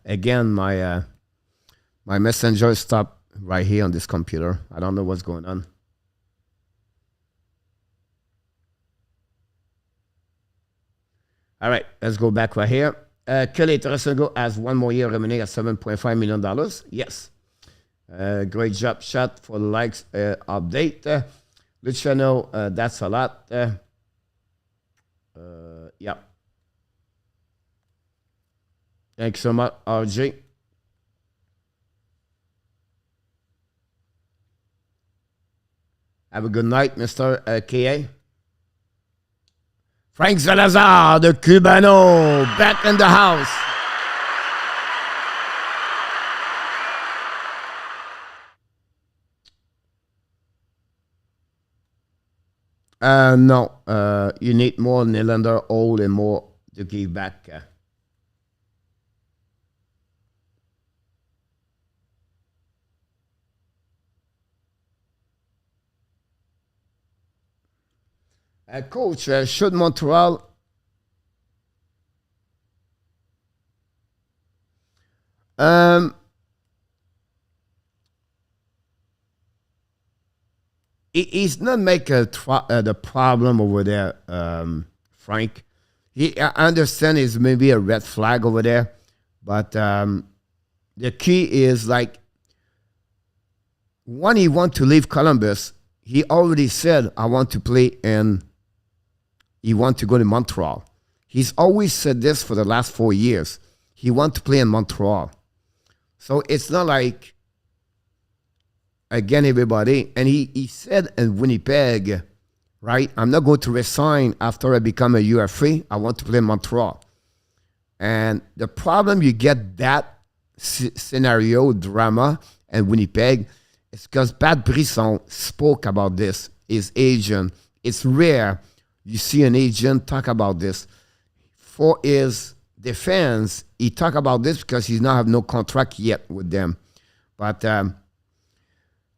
messenger stopped right here on this computer. I don't know what's going on. All right, let's go back right here. Kelly Tarasenko has one more year remaining at $7.5 million. Yes. Great job, shot for the likes update. Luciano, that's a lot. Yeah. Thanks so much, RJ. Have a good night, Mr. KA. Frank Salazar, the Cubano, back in the house. No, you need more Nylander, old, and more to give back. Coach, should Montreal um, he's not make the problem over there, Frank. I understand it's maybe a red flag over there, but the key is like when he want to leave Columbus, he already said, I want to play and he want to go to Montreal. He's always said this for the last 4 years. He want to play in Montreal. So it's not like, again, everybody, and he said in Winnipeg, right, I'm not going to resign after I become a UFA. I want to play in Montreal. And the problem you get that scenario, drama, and Winnipeg, is because Pat Brisson spoke about this, his agent. It's rare you see an agent talk about this. For his defense, he talk about this because he's not have no contract yet with them. But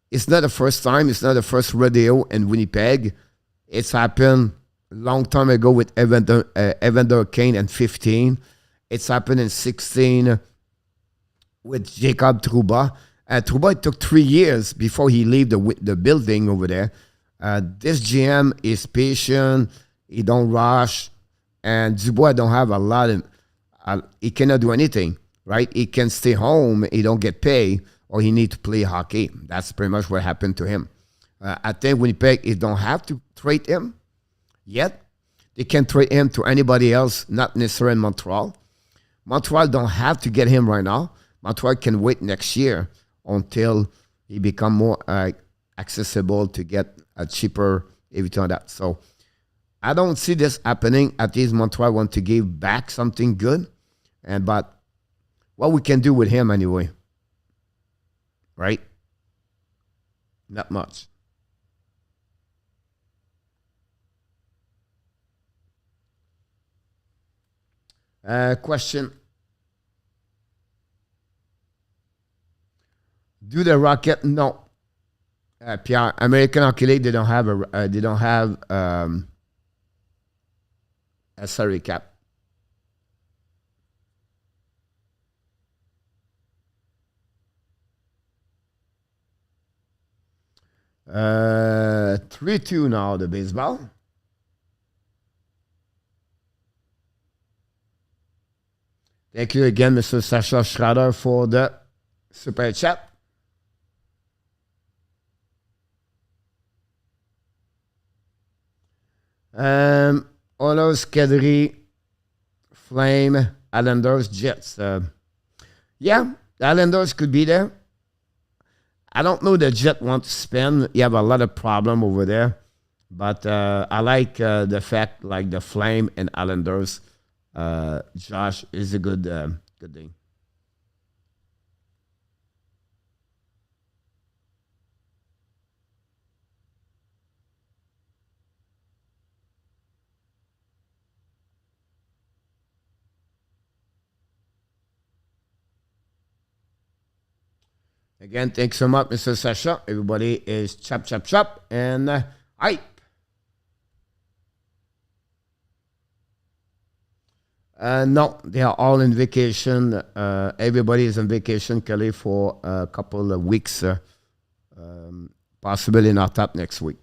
it's not the first time. It's not the first rodeo in Winnipeg. It's happened a long time ago with Evander Kane in 15. It's happened in 16 with Jacob Trouba. Trouba, it took 3 years before he leave the building over there. This GM is patient. He don't rush. And Dubois don't have a lot of... he cannot do anything, right? He can stay home. He don't get paid. Or he need to play hockey. That's pretty much what happened to him. I think Winnipeg, they don't have to trade him yet. They can trade him to anybody else, not necessarily in Montreal. Montreal don't have to get him right now. Montreal can wait next year until he become more accessible to get a cheaper everything like that. So I don't see this happening. At least Montreal want to give back something good. But what we can do with him anyway, right? Not much. Question. Do the Rocket? No. Pierre, American Hockey League, they don't have a salary cap. Uh, 3-2 now, the baseball. Thank you again, Mr. Sasha Schrader, for the super chat. Oilers, Calgary, Flame, Islanders, Jets. Yeah, the Islanders could be there. I don't know the Jets want to spend. You have a lot of problem over there. But I like the fact like the Flame and Islanders, Josh, is a good thing. Again, thanks so much, Mr. Sasha. Everybody is chop, chop, chop, and hype. No, they are all in vacation. Everybody is on vacation, Kelly, for a couple of weeks, possibly not up next week.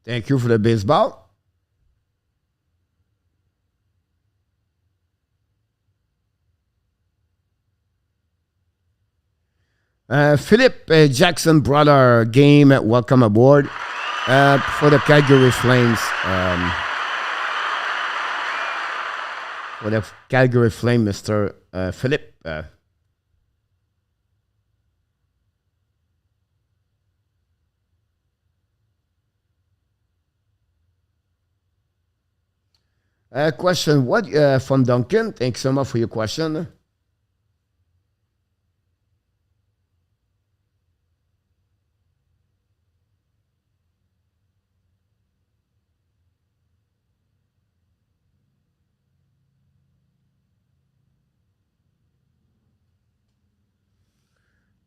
Thank you for the baseball. Philip Jackson brother game. Welcome aboard for the Calgary Flames. For the Calgary Flame, Mr. Philip. Question, what from Duncan? Thanks so much for your question.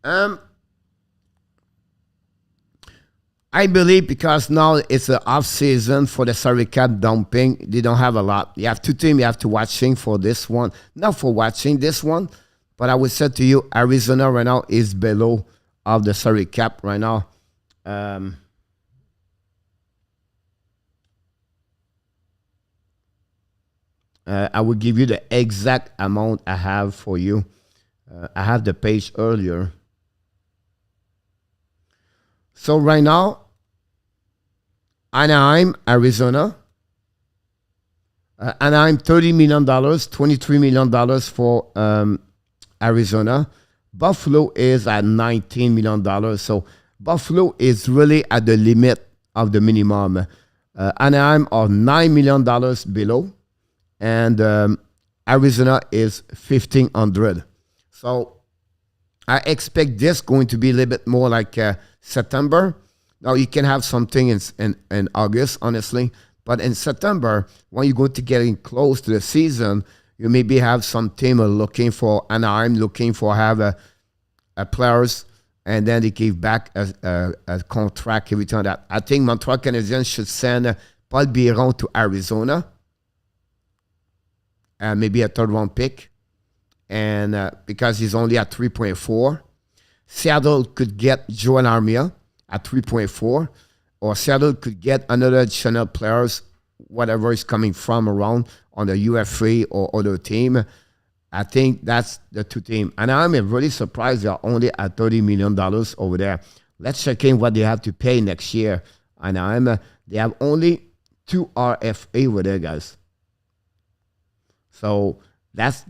I believe because now it's the off season for the salary cap dumping, they don't have a lot. You have two teams you have to watching for this one. Not for watching this one, but I would say to you, Arizona right now is below of the salary cap right now. I will give you the exact amount I have for you. I have the page earlier. So right now, Anaheim, Arizona. Anaheim, $30 million, $23 million for Arizona. Buffalo is at $19 million. So Buffalo is really at the limit of the minimum. Anaheim are $9 million below. And Arizona is 1,500. So I expect this going to be a little bit more like September. Now you can have something in August, honestly, but in September, when you go to getting close to the season, you maybe have some team looking for Anaheim, looking for have a players, and then they give back a contract every time that. I think Montreal Canadiens should send Paul Biron to Arizona, maybe a third round pick, and because he's only at 3.4. Seattle could get Joel Armia at 3.4, or Seattle could get another additional players, whatever is coming from around on the UFA or other team. I think that's the two teams. And I'm really surprised they're only at $30 million over there. Let's check in what they have to pay next year. And they have only 2 RFA over there, guys. So that's,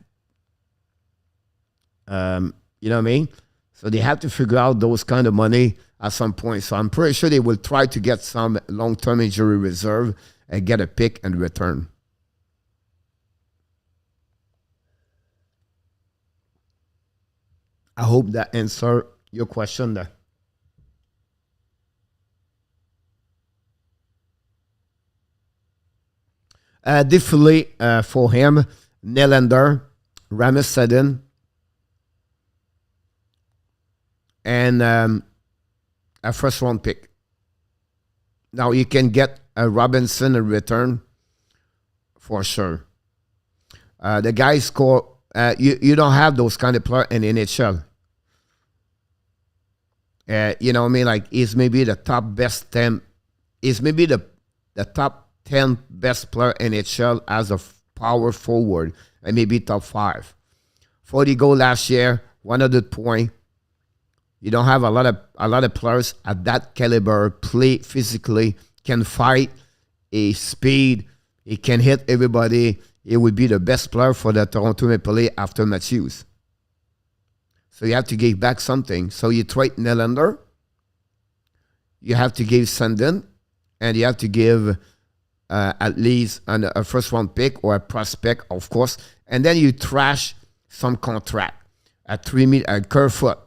you know what I mean? So they have to figure out those kind of money at some point. So I'm pretty sure they will try to get some long-term injury reserve and get a pick and return. I hope that answered your question there. Definitely for him, Nylander, Rasmus Sandin, and a first round pick. Now you can get a Robinson in return for sure. The guy score. You don't have those kind of players in the NHL. You know what I mean? Like he's maybe the top best 10. He's maybe the top 10 best player in NHL as a power forward, and maybe top 5. 40 goal last year, 100 point. You don't have a lot of players at that caliber, play physically, can fight, a speed, he can hit everybody. He would be the best player for the Toronto Maple Leafs after Matthews. So you have to give back something. So you trade Nylander, you have to give Sandin, and you have to give at least a first round pick or a prospect, of course. And then you trash some contract at $3 million, Kerfoot.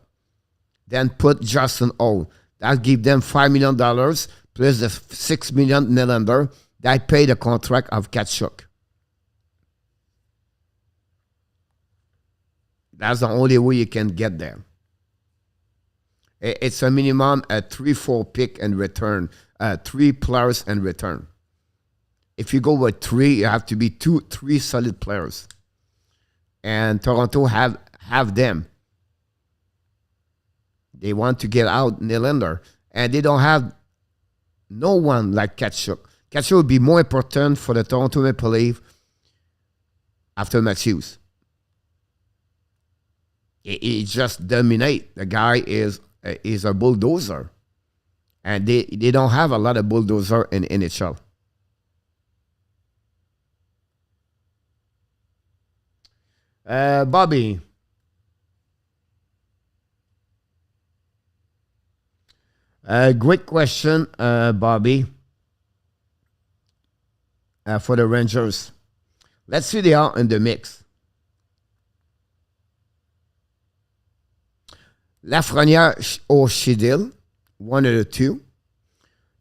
Then put Justin O. That give them $5 million plus the $6 million Nylander. That pay the contract of Tkachuk. That's the only way you can get there. It's a minimum a 3-4 pick and return, 3 players and return. If you go with 3, you have to be 2-3 solid players. And Toronto have them. They want to get out Nylander. And they don't have no one like Tkachuk. Tkachuk would be more important for the Toronto Maple Leafs after Matthews. He just dominate. The guy is a bulldozer. And they don't have a lot of bulldozer in NHL. Bobby. Great question, Bobby. For the Rangers. Let's see they are in the mix. Lafrenière or Shedil, one of the two.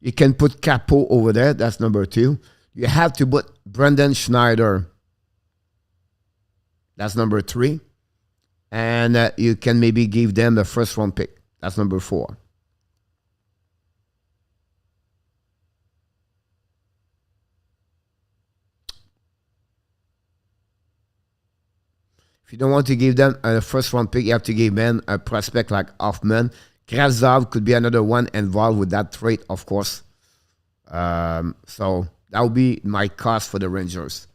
You can put Capo over there. That's number 2. You have to put Brendan Schneider. That's number 3. And you can maybe give them the first round pick. That's number 4. If you don't want to give them a first round pick, you have to give them a prospect like Hoffman. Kravtsov could be another one involved with that trade, of course. So that would be my cost for the Rangers.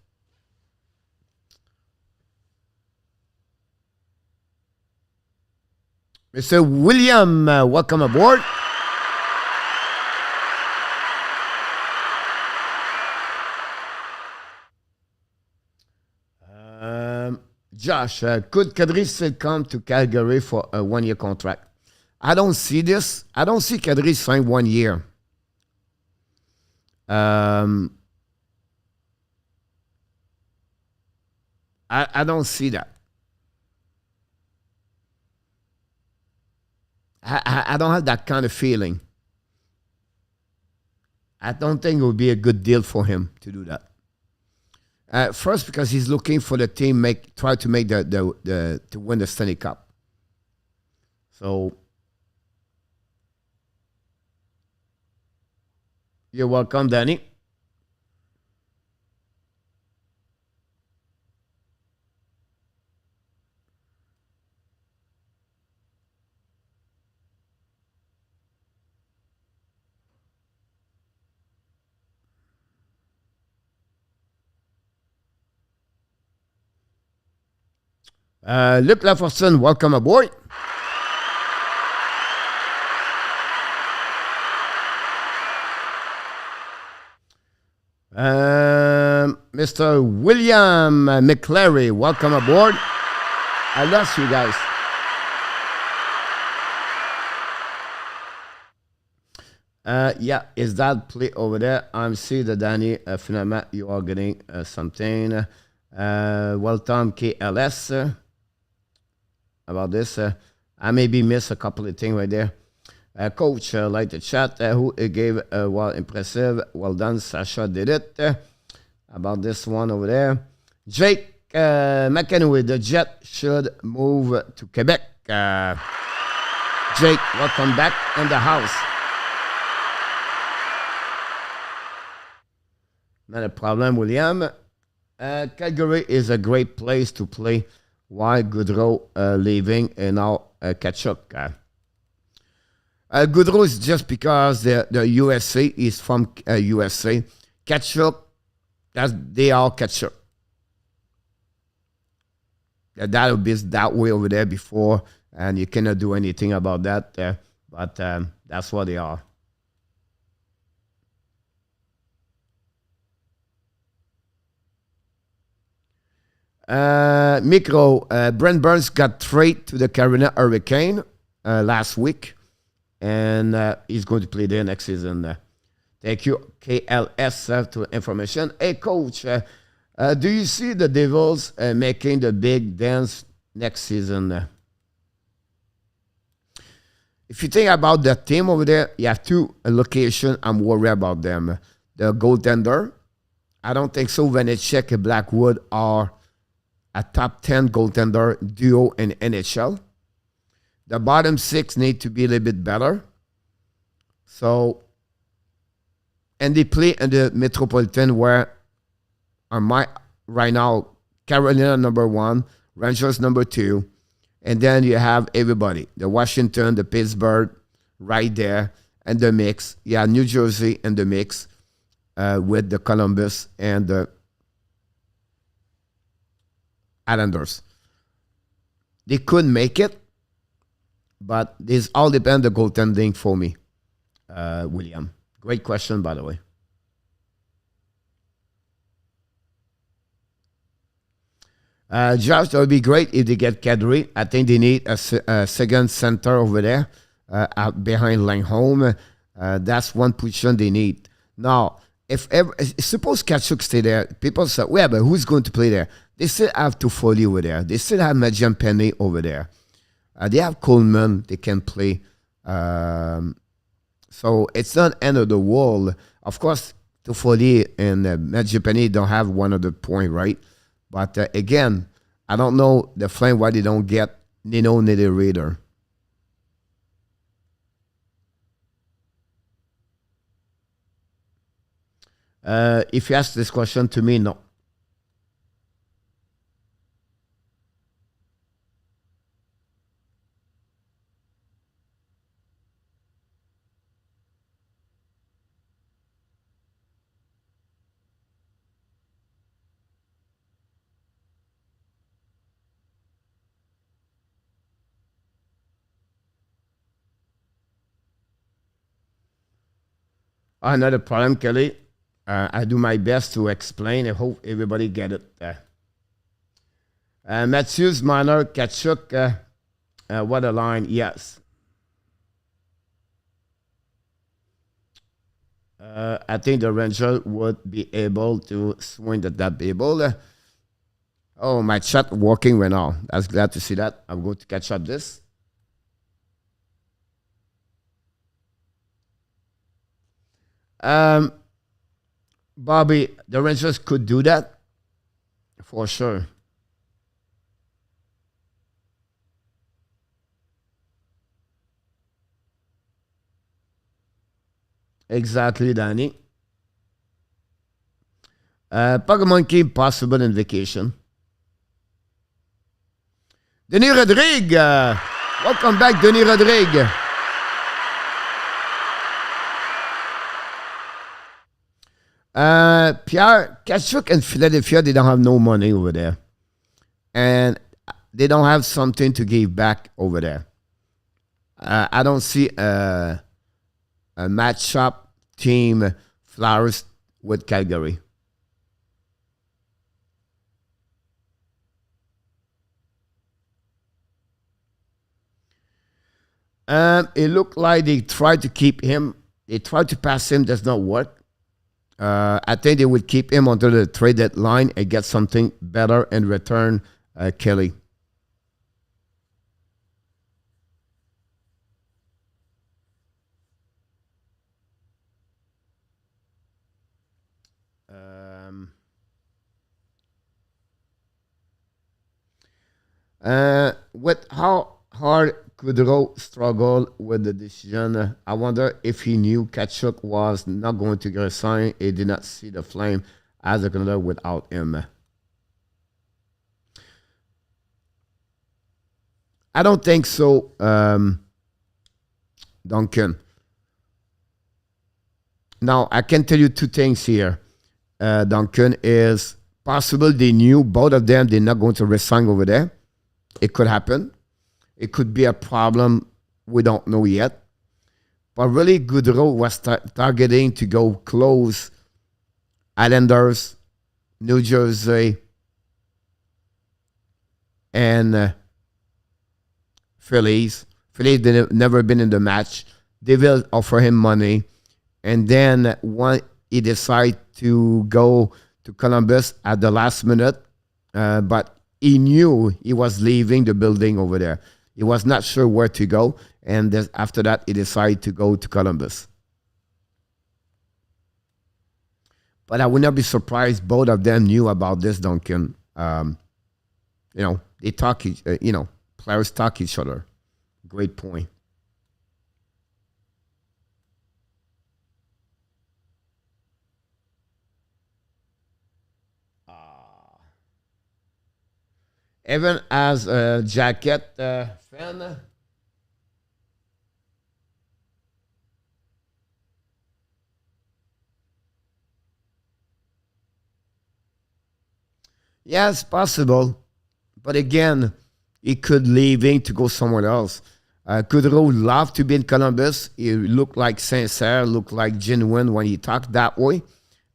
Mr. William, welcome aboard. Josh, could Kadri still come to Calgary for a 1-year contract? I don't see this. I don't see Kadri sign 1 year. I don't see that. I don't have that kind of feeling. I don't think it would be a good deal for him to do that. First, because he's looking for the team try to make to win the Stanley Cup. So you're welcome, Danny. Luc Lafortune, welcome aboard. Mr. William McClary, welcome aboard. I lost you guys. Yeah, is that play over there? I'm see the Danny. Finalement, you are getting something. Welcome, KLS. About this, I maybe miss a couple of things right there. Coach, like the chat, who gave well impressive. Well done, Sasha did it. About this one over there. Jake McEnway, the Jet should move to Quebec. Jake, welcome back in the house. Not a problem, William. Calgary is a great place to play. Why Goodrow leaving and now Tkachuk? Goodrow is just because the USA is from USA. Tkachuk, they are Tkachuk. That would be that way over there before, and you cannot do anything about that. But that's what they are. Micro, Brent Burns got traded to the Carolina Hurricane last week, and he's going to play there next season. Thank you, KLS, to information. Hey, Coach, do you see the Devils making the big dance next season? If you think about the team over there, you have 2 locations. I'm worried about them. The goaltender, I don't think so. Vanecek and Blackwood are a top 10 goaltender duo in NHL. The bottom 6 need to be a little bit better. So, and they play in the Metropolitan where right now, Carolina number 1, Rangers number 2, and then you have everybody. The Washington, the Pittsburgh, right there, and the mix. Yeah, New Jersey in the mix with the Columbus and the Islanders. They couldn't make it, but this all depends on the goaltending for me, William. Great question, by the way. Josh, that would be great if they get Kadri. I think they need a second center over there behind Langholm. That's one position they need. Now, suppose Tkachuk stay there, people say, well, but who's going to play there? They still have Toffoli over there. They still have Majan Penny over there. They have Coleman. They can play. So it's not end of the world. Of course, Toffoli and Majan Penny don't have 100 points, right? But again, I don't know the Flame why they don't get Nino Nitty Reader. If you ask this question to me, no. Another problem, Kelly. I do my best to explain. I hope everybody get it. Matthews, Minor, Tkachuk, what a line. Yes. I think the Rangers would be able to swing the that table. Oh, my chat working right now. I was glad to see that. I'm going to catch up this. Bobby, the Rangers could do that for sure. Exactly, Danny. Pokemon King possible in vacation. Denis Rodrigue. Welcome back, Denis Rodrigue. Pierre, Tkachuk and Philadelphia, they don't have no money over there. And they don't have something to give back over there. I don't see a matchup team Flowers with Calgary. It looked like they tried to keep him. They tried to pass him. Does not work. I think they would keep him until the trade deadline and get something better in return, Kelly. With how hard Goudreau struggled with the decision, I wonder if he knew Tkachuk was not going to get signed. He did not see the flame as a Canada without him. I don't think so, Duncan. Now, I can tell you two things here, Duncan, is possible they knew both of them they're not going to resign over there. It could happen. It could be a problem we don't know yet. But really, Goudreau was targeting to go close Islanders, New Jersey, and Phillies. Phillies never been in the match. They will offer him money. And then when he decided to go to Columbus at the last minute, but he knew he was leaving the building over there. He was not sure where to go. And after that, he decided to go to Columbus. But I would not be surprised both of them knew about this, Duncan. They talk, players talk each other. Great point. Evan as a jacket fan. Yes, possible. But again, he could leaving to go somewhere else. Goudreau loved to be in Columbus. He looked like sincere, looked like genuine when he talked that way.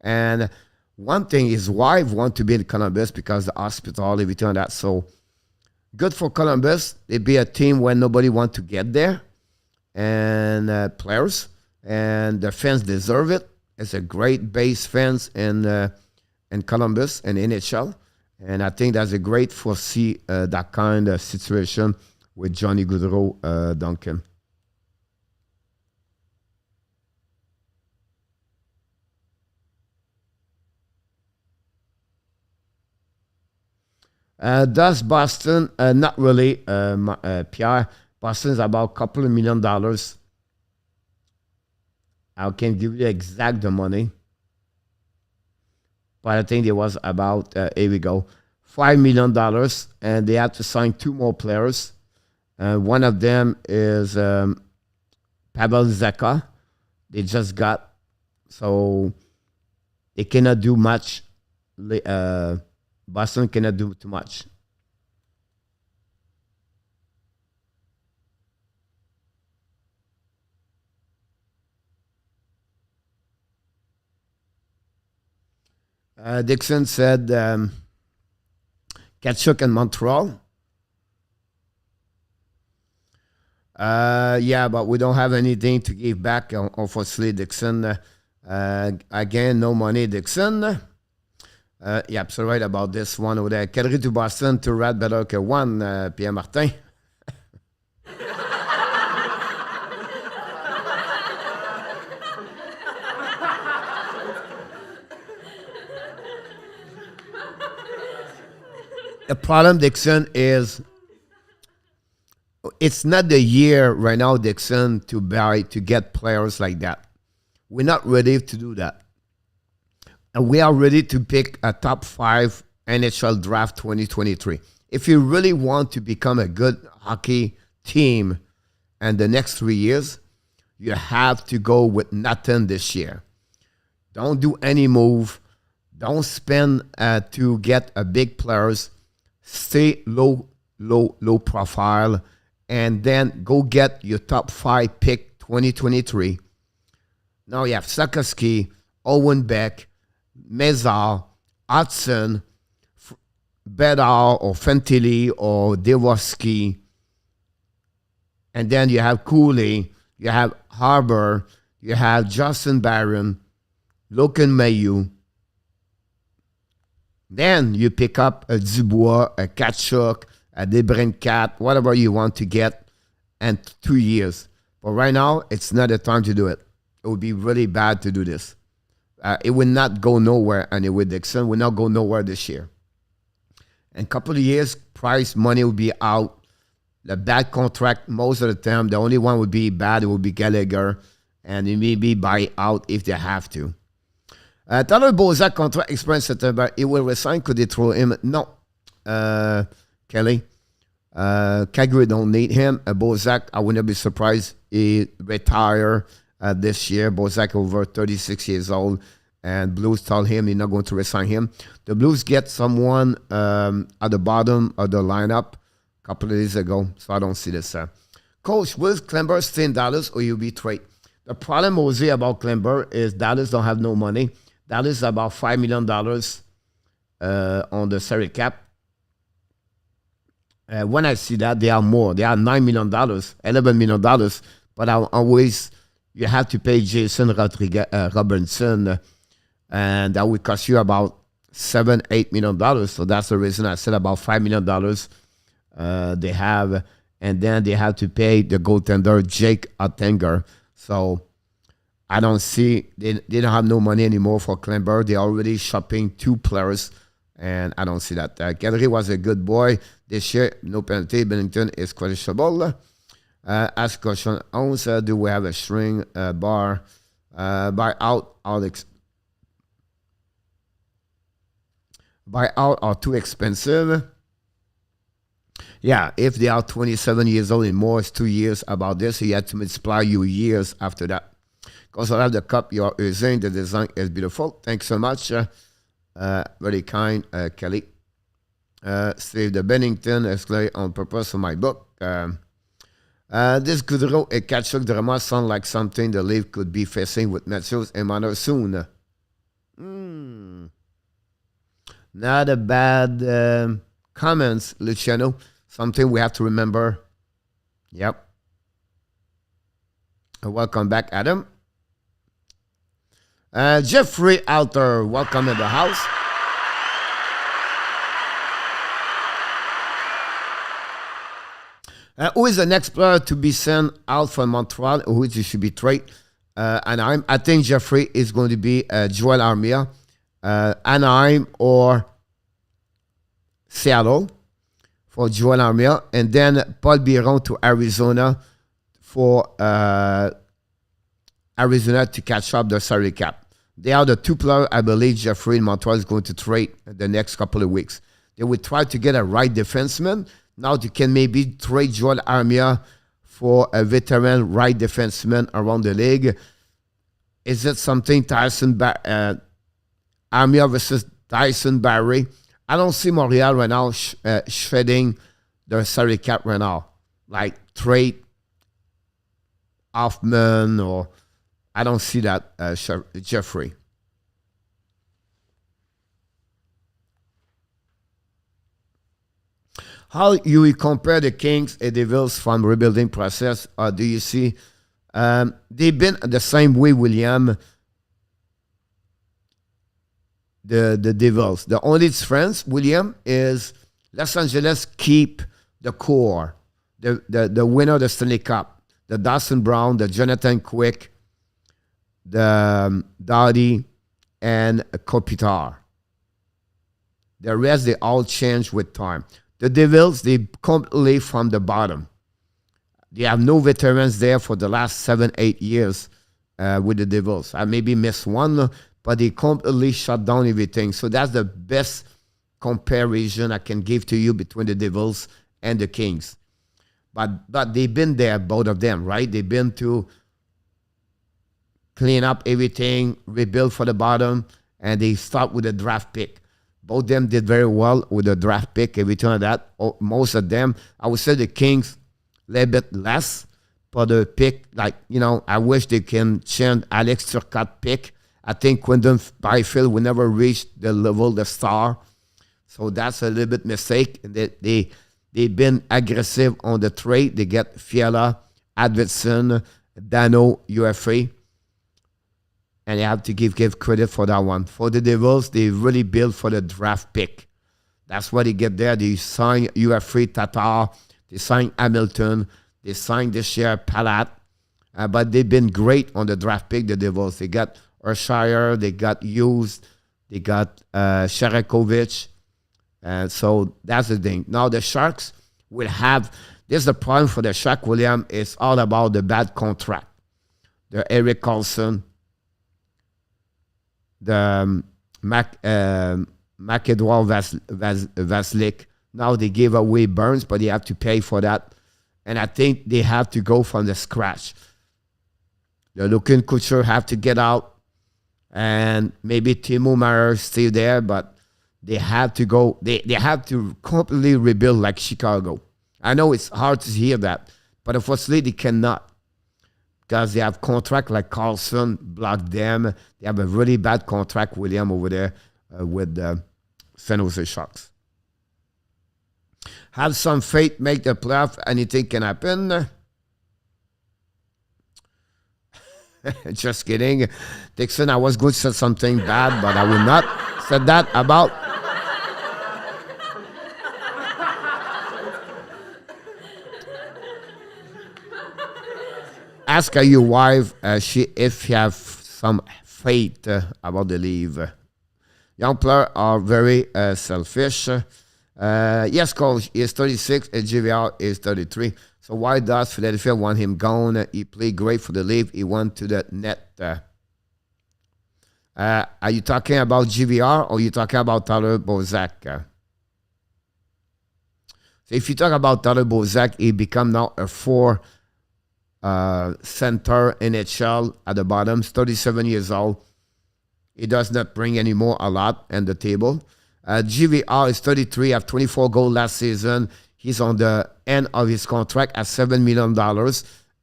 And one thing, his wife wanted to be in Columbus because the hospital, everything like that. So good for Columbus. It'd be a team where nobody wants to get there. And players. And the fans deserve it. It's a great base fans in Columbus and NHL. And I think that's a great foresee that kind of situation with Johnny Goudreau, Duncan. Does Boston? Not really, Pierre. Boston's about a couple of $1 million. I can't give you exact the money, but I think it was about, here we go, $5 million, and they had to sign 2 more players. One of them is Pavel Zeka. They just got, so they cannot do much. Boston cannot do too much. Dixon said Tkachuk in Montreal. Yeah, but we don't have anything to give back, unfortunately, Dixon. Again, no money, Dixon. Yeah, so right about this one over there. Calgary to Boston, 2 rat better que 1, Pierre Martin. The problem, Dixon, is it's not the year right now, Dixon, to get players like that. We're not ready to do that. And we are ready to pick a top 5 NHL draft 2023. If you really want to become a good hockey team in the next 3 years, you have to go with nothing this year. Don't do any move. Don't spend to get a big players. Stay low profile, and then go get your top 5 pick 2023. Now you have Sakowski, Owen Beck, Mézard, Hudson, Bedard, or Fantilli, or Dewoski. And then you have Cooley, you have Harbor, you have Justin Barron, Logan Mailloux. Then you pick up a Dubois, a Tkachuk, a DeBrincat, whatever you want to get in 2 years. But right now, it's not the time to do it. It would be really bad to do this. It will not go nowhere, and it will Dixon will not go nowhere this year. In a couple of years, price money will be out. The bad contract, most of the time, the only one would be bad, it would be Gallagher, and it may be buy out if they have to. Tyler Bozak contract expires in September. He will resign. Could they throw him? No. Kelly. Calgary don't need him. Bozak, I would not be surprised he retire this year. Bozak over 36 years old. And Blues told him they're not going to resign him. The Blues get someone at the bottom of the lineup a couple of days ago. So I don't see this. Coach, will Klember stay in Dallas or you'll be traded? The problem, Jose, about Klember is Dallas don't have no money. Dallas is about $5 million on the salary cap. When I see that, they are more. They are $9 million, $11 million. But you have to pay Jason Robinson, and that would cost you about $7-8 million. So that's the reason I said about $5 million they have. And then they have to pay the goaltender, Jake Ottinger. So I don't see, they don't have no money anymore for Klember. They're already shopping 2 players, and I don't see that. Calgary was a good boy this year. No penalty. Bennington is questionable. Ask question 11, do we have a string bar? Buy out Alex. Buy out are too expensive. Yeah, if they are 27 years old and more, it's 2 years about this. So you have to multiply your years after that. Because I love the cup you are using. The design is beautiful. Thanks so much. Very kind, Kelly. Save the Bennington exclaimed on purpose for my book. This Goudreau and Tkachuk drama sound like something the Leaf could be facing with Matthews and Manor soon. Not a bad comments, Luciano. Something we have to remember. Yep. Welcome back, Adam. Jeffrey Alter, welcome in the house. Who is the next player to be sent out from Montreal? Who should be traded? Anaheim. I think Jeffrey is going to be Joel Armia, Anaheim or Seattle for Joel Armia, and then Paul Biron to Arizona for Arizona to catch up the salary cap. They are the two players I believe Jeffrey in Montreal is going to trade the next couple of weeks. They will try to get a right defenseman. Now they can maybe trade Joel Armia for a veteran right defenseman around the league. Is it something Armia versus Tyson Barrie? I don't see Montreal right now shredding their salary cap right now. Like trade Hoffman, or I don't see that, Jeffrey. How you compare the Kings and Devils from rebuilding process? Do you see they've been the same way, William? The Devils. The only difference, William, is Los Angeles keep the core, the winner of the Stanley Cup, the Dawson Brown, the Jonathan Quick, the Doughty, and Kopitar. The rest, they all change with time. The Devils, they completely from the bottom. They have no veterans there for the last 7-8 years with the Devils. I maybe missed one, but they completely shut down everything. So that's the best comparison I can give to you between the Devils and the Kings. But they've been there, both of them, right? They've been to clean up everything, rebuild for the bottom, and they start with a draft pick. Both of them did very well with the draft pick, everything like that. Most of them, I would say the Kings, a little bit less. But the pick, like, I wish they can change Alex Turcotte pick. I think Quinton Byfield will never reach the level, the star. So that's a little bit mistake. They've been aggressive on the trade. They get Fiala, Advidson, Dano, UFA. And you have to give credit for that one. For the Devils, they really built for the draft pick. That's what they get there. They sign UFA, Tatar. They sign Hamilton. They signed this year Palat. But they've been great on the draft pick, the Devils. They got Urshire. They got Hughes. They got Sharakovic. So that's the thing. Now the Sharks will have... This is the problem for the Sharks, William. It's all about the bad contract. The Eric Carlson, the Marc-Edouard Vaslik. Now they gave away Burns, but they have to pay for that. And I think they have to go from the scratch. The Lucan Couture have to get out. And maybe Timo Meier still there, but they have to go. They have to completely rebuild like Chicago. I know it's hard to hear that, but unfortunately they cannot. Because they have contract like Carlson, blocked them. They have a really bad contract, William, over there with the San Jose Sharks. Have some faith, make the playoff. Anything can happen. Just kidding. Dixon, I was going to say something bad, but I will not say that about... Ask your wife if you have some faith about the leave. Young players are very selfish. Yes, coach, he is 36 and JVR is 33. So why does Philadelphia want him gone? He played great for the leave. He went to the net. Are you talking about GVR or are you talking about Tyler Bozak? So if you talk about Tyler Bozak, he become now a 4 center NHL at the bottom, 37 years old. He does not bring anymore a lot on the table. GVR is 33, have 24 goals last season. He's on the end of his contract at $7 million.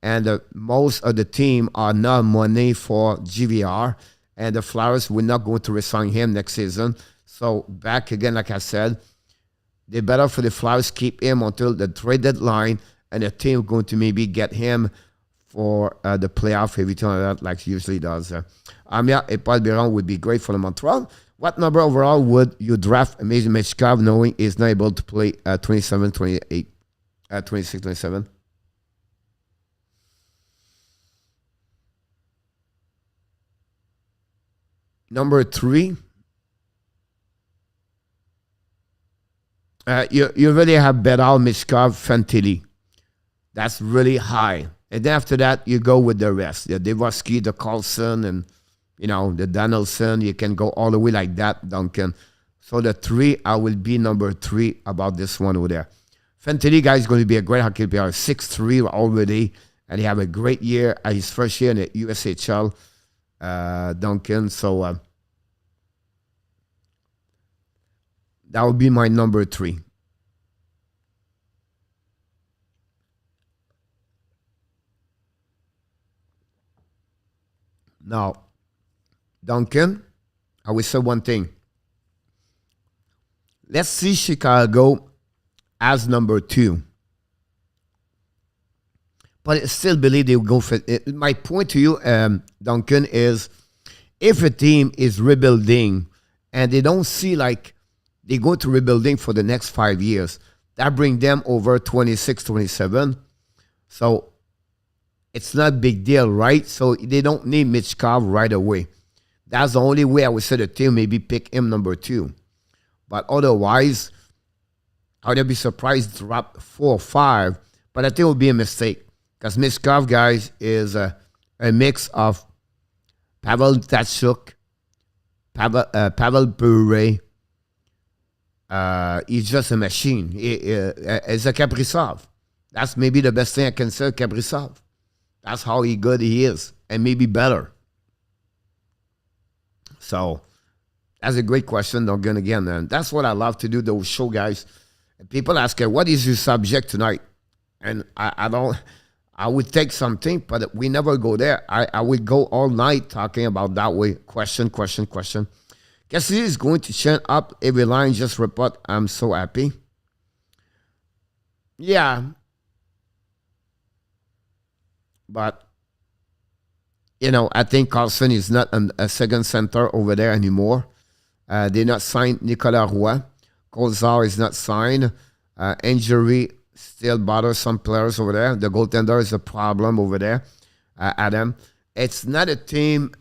And most of the team are not money for GVR. And the Flyers will not going to resign him next season. So back again, like I said, they better for the Flyers keep him until the trade deadline. And the team going to maybe get him for the playoff, everything like that, like he usually does. Armia and Paul Biron would be great for the Montreal. What number overall would you draft Michkov knowing he's not able to play 27, 28, 26, 27? Number 3. You really have Bedal, Michkov, Fantilli. That's really high. And then after that, you go with the rest. The Devoski, the Carlson, and, the Donaldson. You can go all the way like that, Duncan. So the 3, I will be number 3 about this one over there. Fantilli, guy, is going to be a great hockey player. 6'3" already. And he have a great year at his first year in the USHL, Duncan. So that would be my number 3. Now, Duncan, I will say one thing. Let's see Chicago as number 2. But I still believe they will go for it. My point to you, Duncan, is if a team is rebuilding and they don't see like they go to rebuilding for the next 5 years, that bring them over 26, 27. So it's not a big deal, right? So they don't need Michkov right away. That's the only way I would say the team maybe pick him number 2. But otherwise, I would be surprised to drop 4 or 5. But I think it would be a mistake. Because Michkov, guys, is a mix of Pavel Tkachuk, Pavel Bure. He's just a machine. He's a Kaprizov. That's maybe the best thing I can say, Kaprizov. That's how good he is, and maybe better. So that's a great question, Duncan, again. And that's what I love to do, those show, guys. And people ask, what is your subject tonight? And I would take something, but we never go there. I would go all night talking about that way. Question. Cassidy is going to chant up every line, just report, I'm so happy. Yeah. But, I think Carlson is not a second center over there anymore. They not signed Nicolas Roy. Colzar is not signed. Injury still bothers some players over there. The goaltender is a problem over there, Adam. It's not a team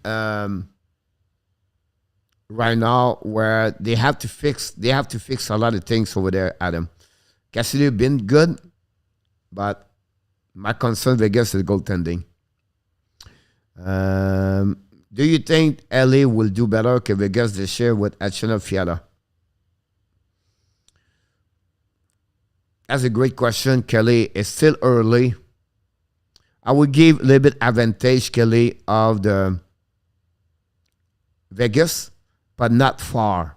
right now where they have to fix a lot of things over there, Adam. Cassidy been good, but my concern, Vegas, is goaltending. Do you think LA will do better que Vegas this year with Achena Fiala? That's a great question, Kelly. It's still early. I would give a little bit advantage, Kelly, of the Vegas, but not far.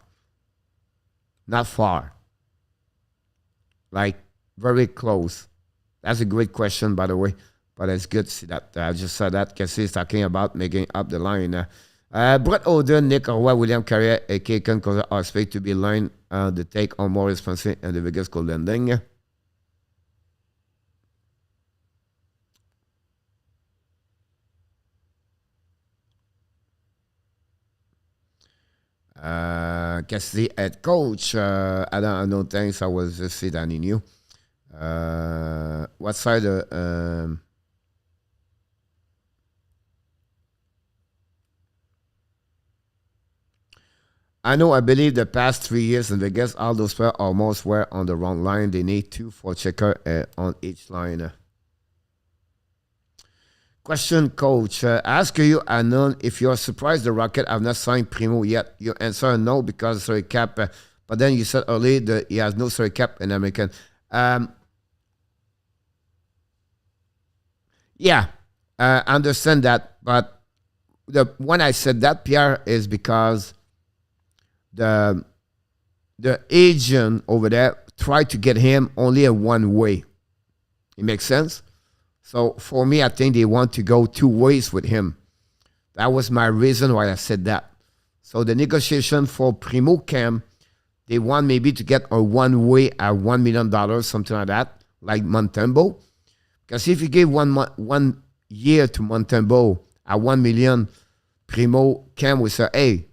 Not far. Like, very close. That's a great question, by the way. But it's good to see that. I just saw that. Cassie is talking about making up the line. Brett Oden, Nick Roy, William Carrier, and Kaken are expected to be line the take on more responsibility and the Vegas goaltending. Cassidy head coach. I don't know. Thanks. I was just see Danny new. What side? I know. I believe the past 3 years in Vegas, all those players almost were on the wrong line. They need 2 for checker on each line. Question, coach. Ask you, Anon, if you're surprised the Rocket have not signed Primo yet. You answer no because salary cap. But then you said earlier that he has no salary cap in American. Yeah, I understand that. But when I said that, Pierre, is because the agent over there tried to get him only a one way. It makes sense? So for me, I think they want to go 2 ways with him. That was my reason why I said that. So the negotiation for Primo Cam, they want maybe to get a one way at $1 million, something like that, like Montembeault. Because if you give 1 year to Montembeault at $1 million, Primo Cam will say, hey,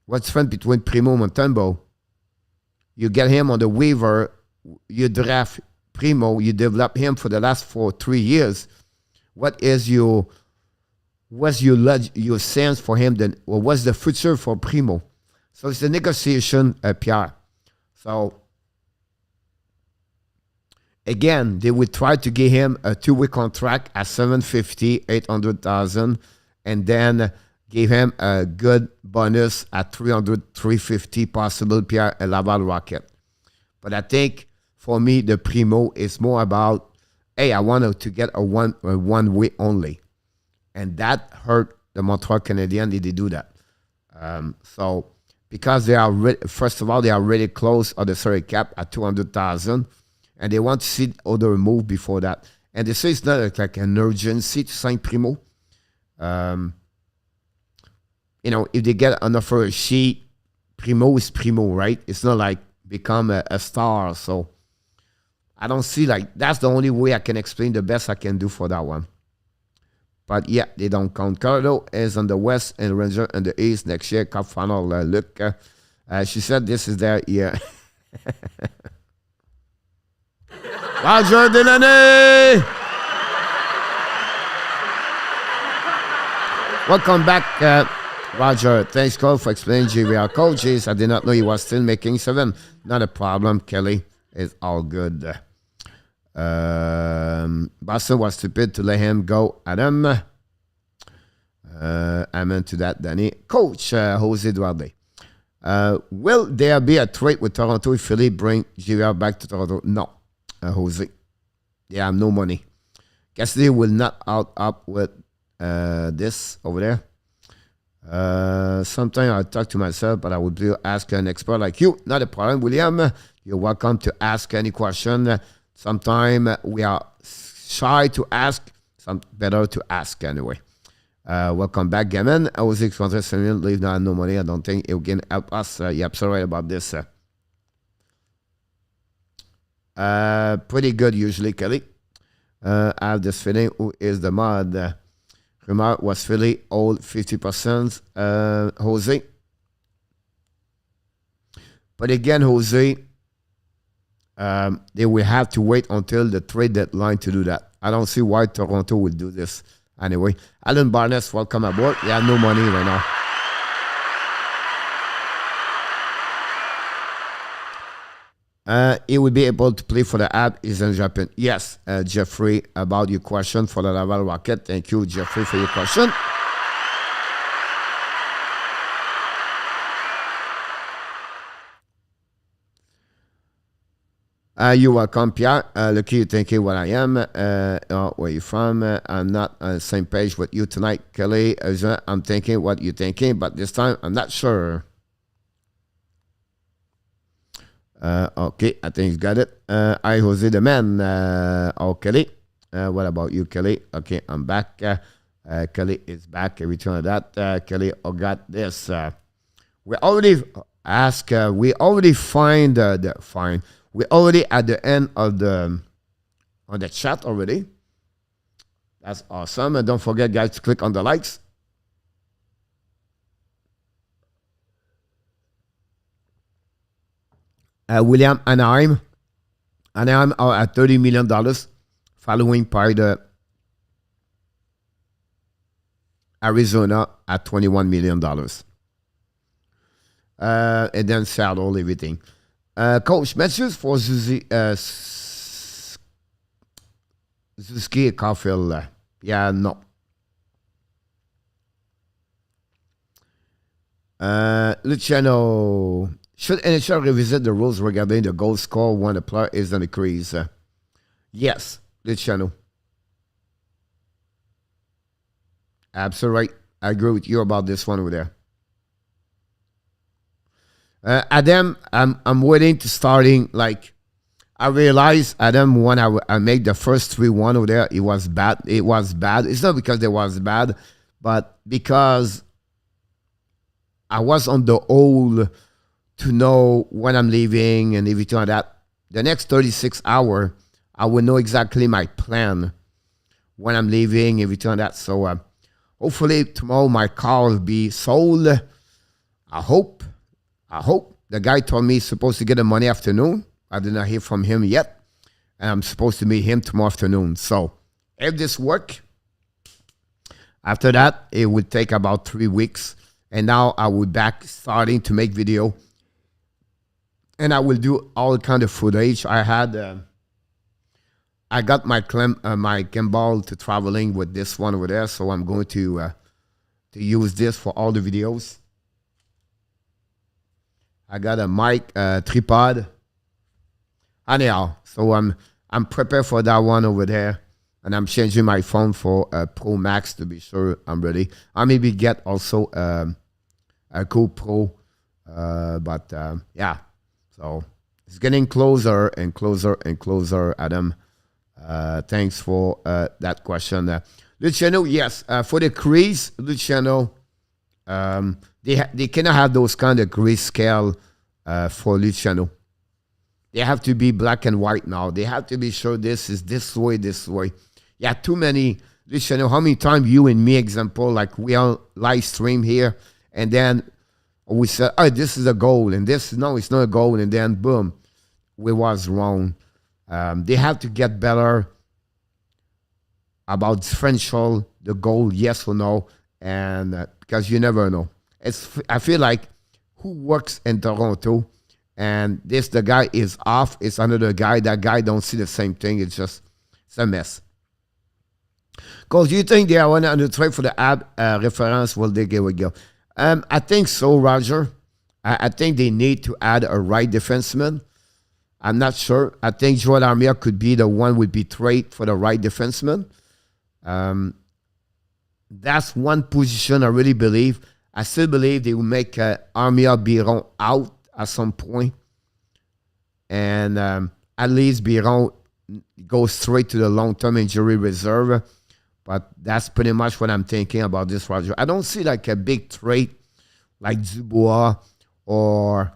what's the difference between Primo and Montembeault? You get him on the waiver, you draft Primo, you develop him for the last 3 years. What's your sense for him then? Well, what's the future for Primo? So it's a negotiation, Pierre. So Again, they would try to give him a 2-week contract at 750, 800,000, and then give him a good bonus at 300, 350 possible Pierre Laval Rocket. But I think for me, the primo is more about, hey, I wanted to get a one way only. And that hurt the Montreal Canadiens. Did they do that? So because they are, first of all, they are really close on the salary cap at 200,000. And they want to see other move before that. And they say it's not like an urgency to sign primo. You know, if they get an offer sheet, primo is primo, right? It's not like become a star. So I don't see like, that's the only way I can explain the best I can do for that one. But yeah, they don't count. Colorado is on the west and Ranger on the east next year. Cup final, look. She said this is their year. Roger Delaney! Welcome back, Roger. Thanks, Cole, for explaining GVR code. Jeez, I did not know he was still making 7. Not a problem, Kelly. It's all good. Boston was stupid to let him go, Adam. Amen to that, Danny. Coach Jose Duarte. Will there be a trade with Toronto if Philly bring GVR back to Toronto? No, Jose. They have no money. Cassidy will not out up with this over there. Sometimes I talk to myself, but I would ask an expert like you. Not a problem, William. You're welcome to ask any question. Sometimes we are shy to ask. Some better to ask anyway. Welcome back, Gammon. I was $600 leave now no money. I don't think it can help us. You're absolutely right about this. Pretty good usually, Kelly. I have this feeling. Who is the mod? Remark was Philly old 50%. Jose. But again, Jose, they will have to wait until the trade deadline to do that. I don't see why Toronto will do this. Anyway, Alan Barnes, welcome aboard. You have no money right now. He will be able to play for the app. Is in Japan. Yes, Jeffrey, about your question for the Laval Rocket. Thank you, Jeffrey, for your question. You're welcome, Pierre. Lucky you thinking what I am. Where you from? I'm not on the same page with you tonight, Kelly. I'm thinking what you're thinking, but this time I'm not sure. Okay, I think you got it. I Jose the man. Oh, Kelly. What about you, Kelly? Okay, I'm back. Kelly is back. Return of that. Kelly, got this. We already ask. We already find the fine. We already at the end of the on the chat already. That's awesome. And don't forget, guys, to click on the likes. William Anaheim are at $30 million, following by the Arizona at $21 million. And then Seattle, everything. Coach, messages for Zuski Caulfield. Yeah, no. Luciano, should NHL revisit the rules regarding the goal score when a player is on the crease? Yes, Luciano. Absolutely right. I agree with you about this one over there. Adam, I'm waiting to starting. Like, I realized Adam when I make the first 3-1 over there, it was bad. It was bad. It's not because it was bad, but because I was on the old to know when I'm leaving and everything like that. The next 36 hours, I will know exactly my plan when I'm leaving, everything like that. So hopefully tomorrow my car will be sold. I hope. The guy told me he's supposed to get the money afternoon. I did not hear from him yet. And I'm supposed to meet him tomorrow afternoon. So if this works, after that, it would take about 3 weeks. And now I will back starting to make video. And I will do all kind of footage. I had I got my my gimbal to traveling with this one over there, so I'm going to use this for all the videos. I got a mic tripod. Anyhow, so I'm prepared for that one over there, and I'm changing my phone for Pro Max to be sure I'm ready. I maybe get also a GoPro, but yeah. So it's getting closer and closer and closer, Adam. Thanks for that question. Luciano, yes, for the crease, Luciano, they cannot have those kind of crease scale for Luciano. They have to be black and white now. They have to be sure this is this way, this way. Yeah, too many. Luciano, how many times you and me, example, like we all live stream here, and then we said, oh, this is a goal, and this, no, it's not a goal, and then boom, we was wrong. They have to get better about differential, the goal, yes or no, and because you never know. I feel like who works in Toronto, and the guy is off, it's another guy, that guy don't see the same thing, it's a mess. Because you think they are one on the trade for the ab reference, will they give a go? I think so, Roger. I think they need to add a right defenseman. I'm not sure. I think Joel Armia could be the one would be trade for the right defenseman. That's one position I really believe. I still believe they will make Armia Biron out at some point. And at least Biron goes straight to the long-term injury reserve. But that's pretty much what I'm thinking about this, Roger. I don't see like a big trade like Dubois or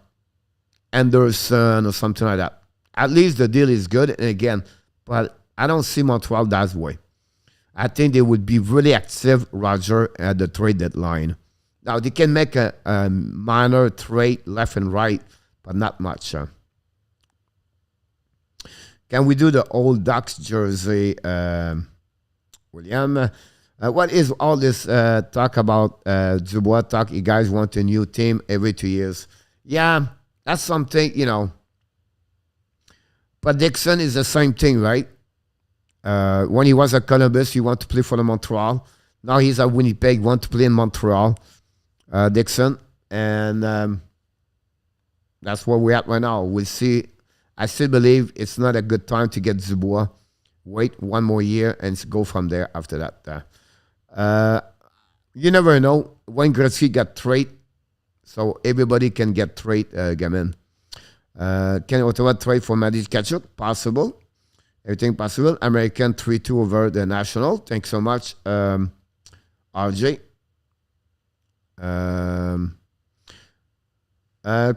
Anderson or something like that. At least the deal is good. And again, but I don't see Montreal that way. I think they would be really active, Roger, at the trade deadline. Now, they can make a minor trade left and right, but not much. Can we do the old Ducks jersey, William? What is all this talk about Dubois talk? You guys want a new team every 2 years. Yeah, that's something, you know. But Dixon is the same thing, right? When he was at Columbus, he wanted to play for the Montreal. Now he's at Winnipeg, want to play in Montreal, Dixon. And that's where we're at right now. We'll see. I still believe it's not a good time to get Dubois. Wait one more year and go from there after that. You never know when Gretzky got traded, so everybody can get traded, Gamin. Can Ottawa trade for Tkachuk? Possible. Everything possible. American 3-2 over the National. Thanks so much, RJ.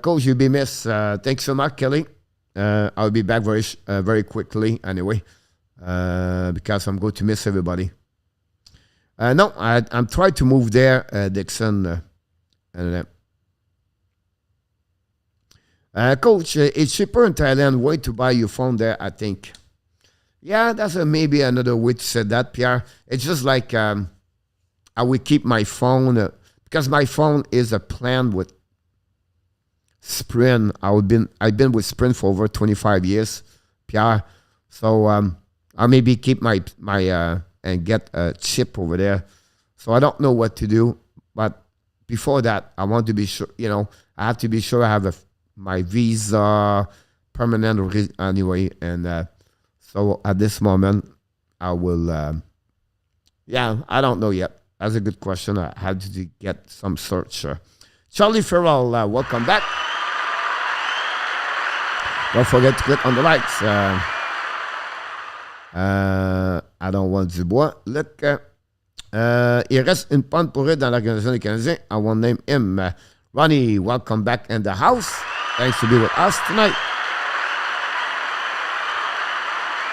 Coach, you'll be missed. Thanks so much, Kelly. I'll be back very quickly anyway. Because I'm going to miss everybody. No, I'm trying to move there, Dixon. Coach, it's cheaper in Thailand. Way to buy your phone there, I think. Yeah, that's maybe another way to say that, Pierre. It's just like I will keep my phone because my phone is a plan with Sprint. I've been with Sprint for over 25 years, Pierre. So I'll maybe keep my and get a chip over there. So I don't know what to do, but before that, I want to be sure. You know, I have to be sure I have my visa permanent anyway. And so at this moment, I will. Yeah, I don't know yet. That's a good question. I had to get some search. Charlie Farrell, welcome back. Don't forget to click on the likes. I don't want Dubois. Look, il reste une pente pour eux dans l'organisation des Canadiens. I won't name him. Ronnie, welcome back in the house. Thanks to be with us tonight.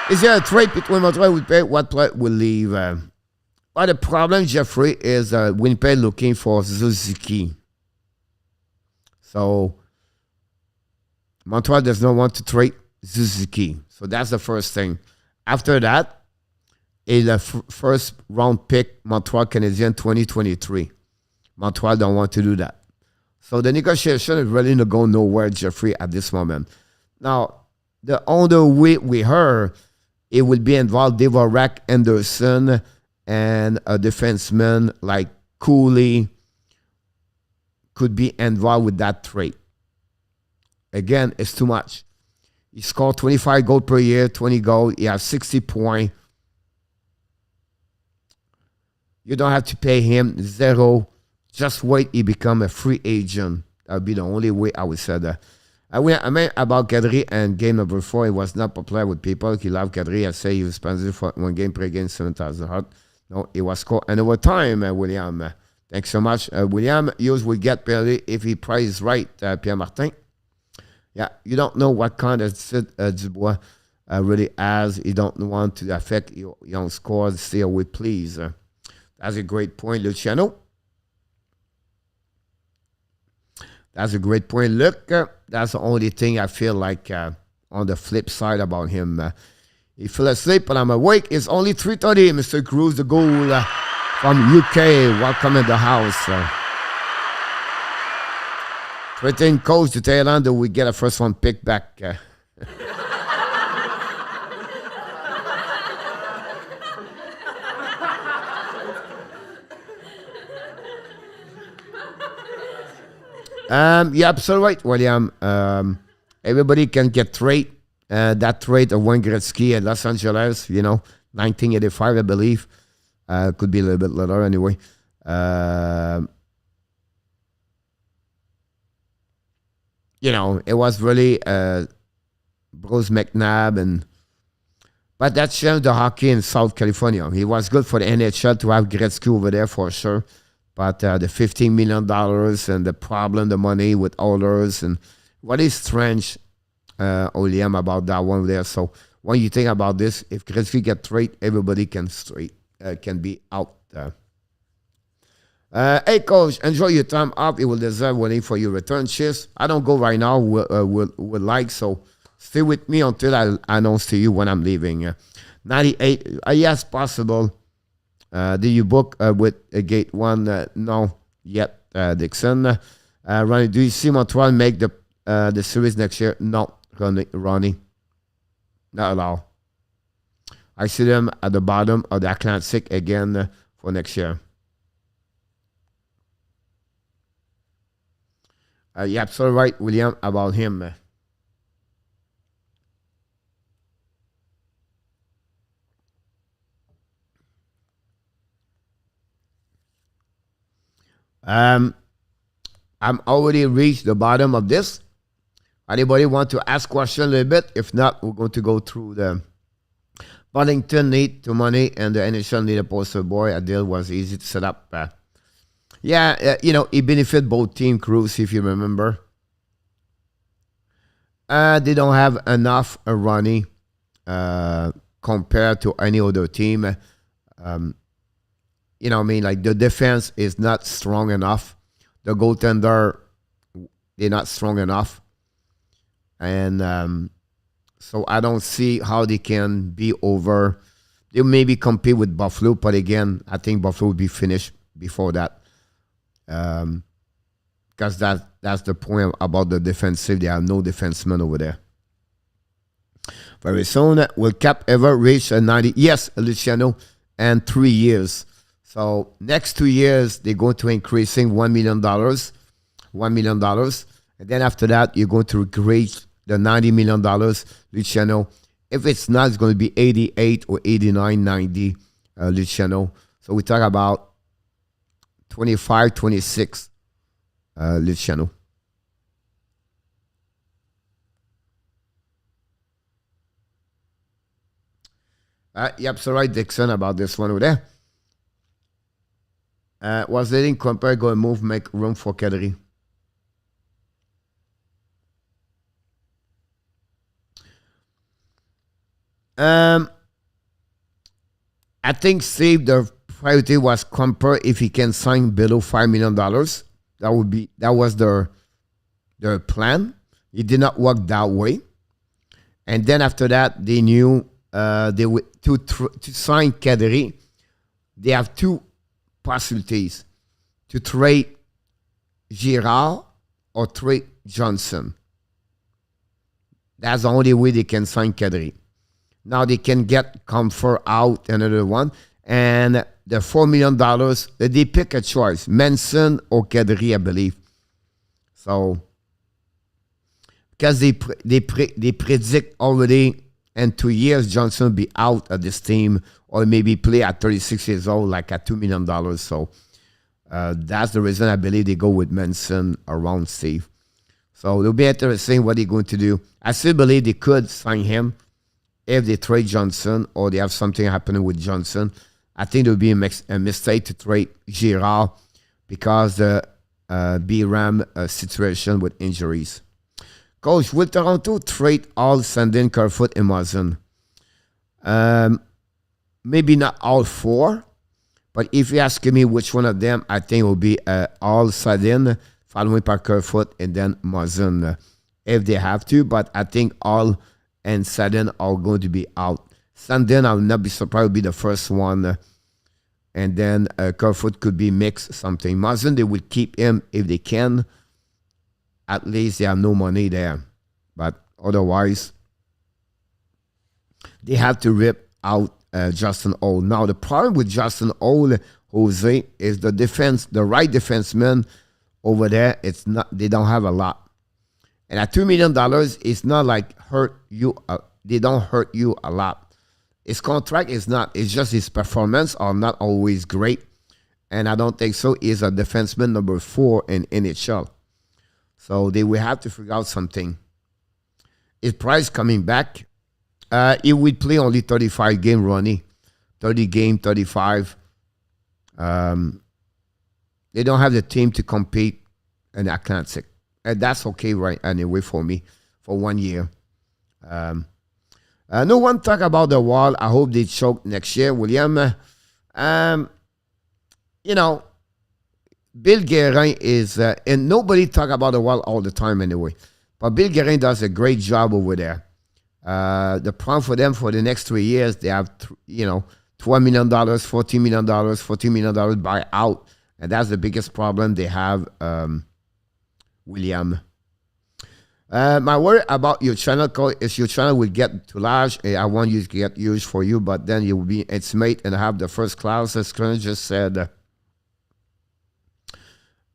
Is there a trade between Montreal and Winnipeg? What player will leave? Well, the problem, Jeffrey, is Winnipeg looking for Suzuki. So Montreal does not want to trade Suzuki. So that's the first thing. After that, is a first round pick, Montreal Canadiens 2023. Montreal don't want to do that. So the negotiation is really not going nowhere, Jeffrey, at this moment. Now, the only way we heard it will be involved Dvorak, Anderson, and a defenseman like Cooley could be involved with that trade. Again, it's too much. He scored 25 goals per year, 20 goals. He has 60 points. You don't have to pay him zero. Just wait, he become a free agent. That would be the only way I would say that. I mean about Kadri and game number 4. It was not popular with people. He loved Kadri. I say he was responsible for 1 game per game, 7,000 heart. No, it was scored. And over time, William. Thanks so much. William Hughes will get penalty if he prices right, Pierre Martin. Yeah, you don't know what kind of sit Dubois really has. You don't want to affect your young score. Stay away, please. That's a great point, Luciano. That's a great point. Look, that's the only thing I feel like on the flip side about him. He fell asleep, but I'm awake. It's only 3:30. Mr. Cruz, the goal from UK. Welcome in the house. 13 coach to Thailand. We get a first one pick back. You're absolutely right, William. Everybody can get trade. That trade of Wayne Gretzky at Los Angeles, 1985, I believe. Could be a little bit later anyway. It was really Bruce McNabb but that changed the hockey in South California. It was good for the NHL to have Gretzky over there for sure. But the $15 million and the problem, the money with others, and what is strange, William, about that one there. So when you think about this, if Gretzky get trade, everybody can be out there. Hey, coach, enjoy your time up. You will deserve waiting for your return. Cheers. I don't go right now. Would like so. Stay with me until I announce to you when I'm leaving. 98. Yes, possible. Did you book with a gate 1? No, yet, Dixon. Ronnie, do you see Montreal make the series next year? No, Ronnie. Not at all. I see them at the bottom of the Atlantic again for next year. You're absolutely right, William, about him. I'm already reached the bottom of this. Anybody want to ask question a little bit? If not, we're going to go through the Burlington need to money and the NHL need a poster boy. A deal was easy to set up. It benefit both team crews, if you remember. They don't have enough running compared to any other team. Like the defense is not strong enough. The goaltender, they're not strong enough. And so I don't see how they can be over. They maybe compete with Buffalo, but again, I think Buffalo will be finished before that. Because that's the point about the defensive. They have no defenseman over there. Very soon, will Cap ever reach a 90? Yes, Luciano, and 3 years. So next 2 years, they're going to increasing $1 million. $1 million. And then after that, you're going to reach the $90 million, Luciano. If it's not, it's going to be 88 or 89, 90, Luciano. So we talk about 25, 26, Luciano. Yep, so right, Dixon, about this one over there. Was letting compare go and move, make room for Kadri. I think Steve, the priority was compare if he can sign below $5 million. That was their plan. It did not work that way. And then after that, they knew they would to sign Kadri. They have two possibilities: to trade Girard or trade Johnson. That's the only way they can sign Kadri. Now they can get Comfort out, another one. And the $4 million, they pick a choice, Manson or Kadri, I believe. So, because they predict already in 2 years, Johnson will be out of this team or maybe play at 36 years old, like at $2 million. So, that's the reason I believe they go with Manson around Steve. So, it'll be interesting what they're going to do. I still believe they could sign him if they trade Johnson or they have something happening with Johnson. I think it would be a mistake to trade Girard because the B-Ram situation with injuries. Coach, will Toronto trade all Sandin, Kerfoot, and Muzzin? Maybe not all four, but if you ask me which one of them, I think it will be all Sandin, followed by Kerfoot, and then Muzzin if they have to. But I think all and Sandin are going to be out. Sandin, I will not be surprised, will be the first one. And then Kerfoot could be mixed something. Muzzin, they will keep him if they can. At least they have no money there. But otherwise, they have to rip out Justin Ole. Now, the problem with Justin Ole, Jose, is the defense, the right defenseman over there, it's not, they don't have a lot. And at $2 million, it's not like hurt you. They don't hurt you a lot. His contract is not. It's just his performance are not always great, and I don't think so. He's a defenseman number 4 in NHL, so they will have to figure out something. His price coming back, he would play only 35 game, Ronnie, 30 game, 35. They don't have the team to compete in Atlantic. And that's okay right anyway for me for 1 year. No one talk about the wall. I hope they choke next year, William. You know, Bill Guerin is, and nobody talk about the wall all the time anyway. But Bill Guerin does a great job over there. The problem for them for the next 3 years, they have, $12 million, $14 million, $14 million buyout. And that's the biggest problem they have, William. My worry about your channel is your channel will get too large. I want you to get used for you, but then you will be intimate and have the first class, as Colin just said.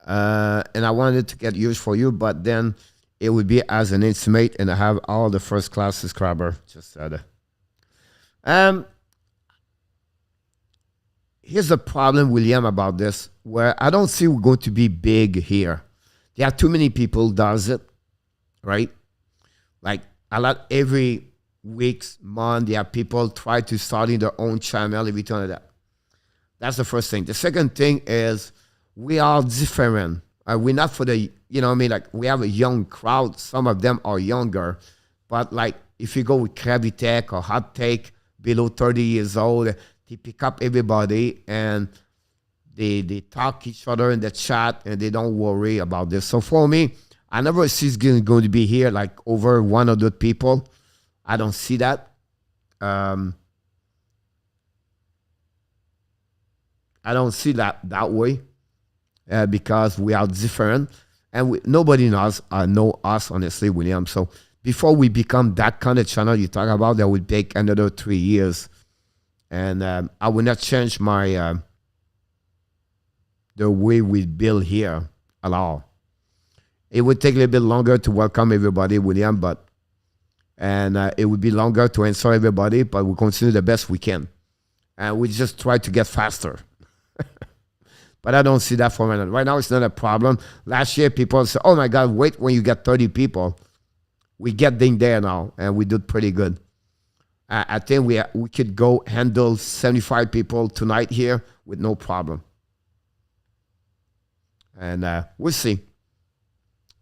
And I wanted to get used for you, but then it would be as an intimate and I have all the first class subscriber, just said. Here's the problem, William, about this, where I don't see we're going to be big here. There are too many people does it. Right? Like a lot every week's month, there are people try to start in their own channel, everything like that. That's the first thing. The second thing is we are different. We're not for the, like we have a young crowd. Some of them are younger. But like if you go with Krabby Tech or Hot Take, below 30 years old, they pick up everybody and they talk each other in the chat and they don't worry about this. So for me, I never see it's going to be here like over 100 people. I don't see that. I don't see that way because we are different. And nobody knows know us, honestly, William. So before we become that kind of channel you talk about, that will take another 3 years. And I will not change my the way we build here at all. It would take a little bit longer to welcome everybody, William, and it would be longer to answer everybody, but we'll continue the best we can. And we just try to get faster. But I don't see that for a minute. Right now, it's not a problem. Last year, people said, oh my God, wait when you get 30 people. We get there now, and we did pretty good. I think we could go handle 75 people tonight here with no problem. And we'll see.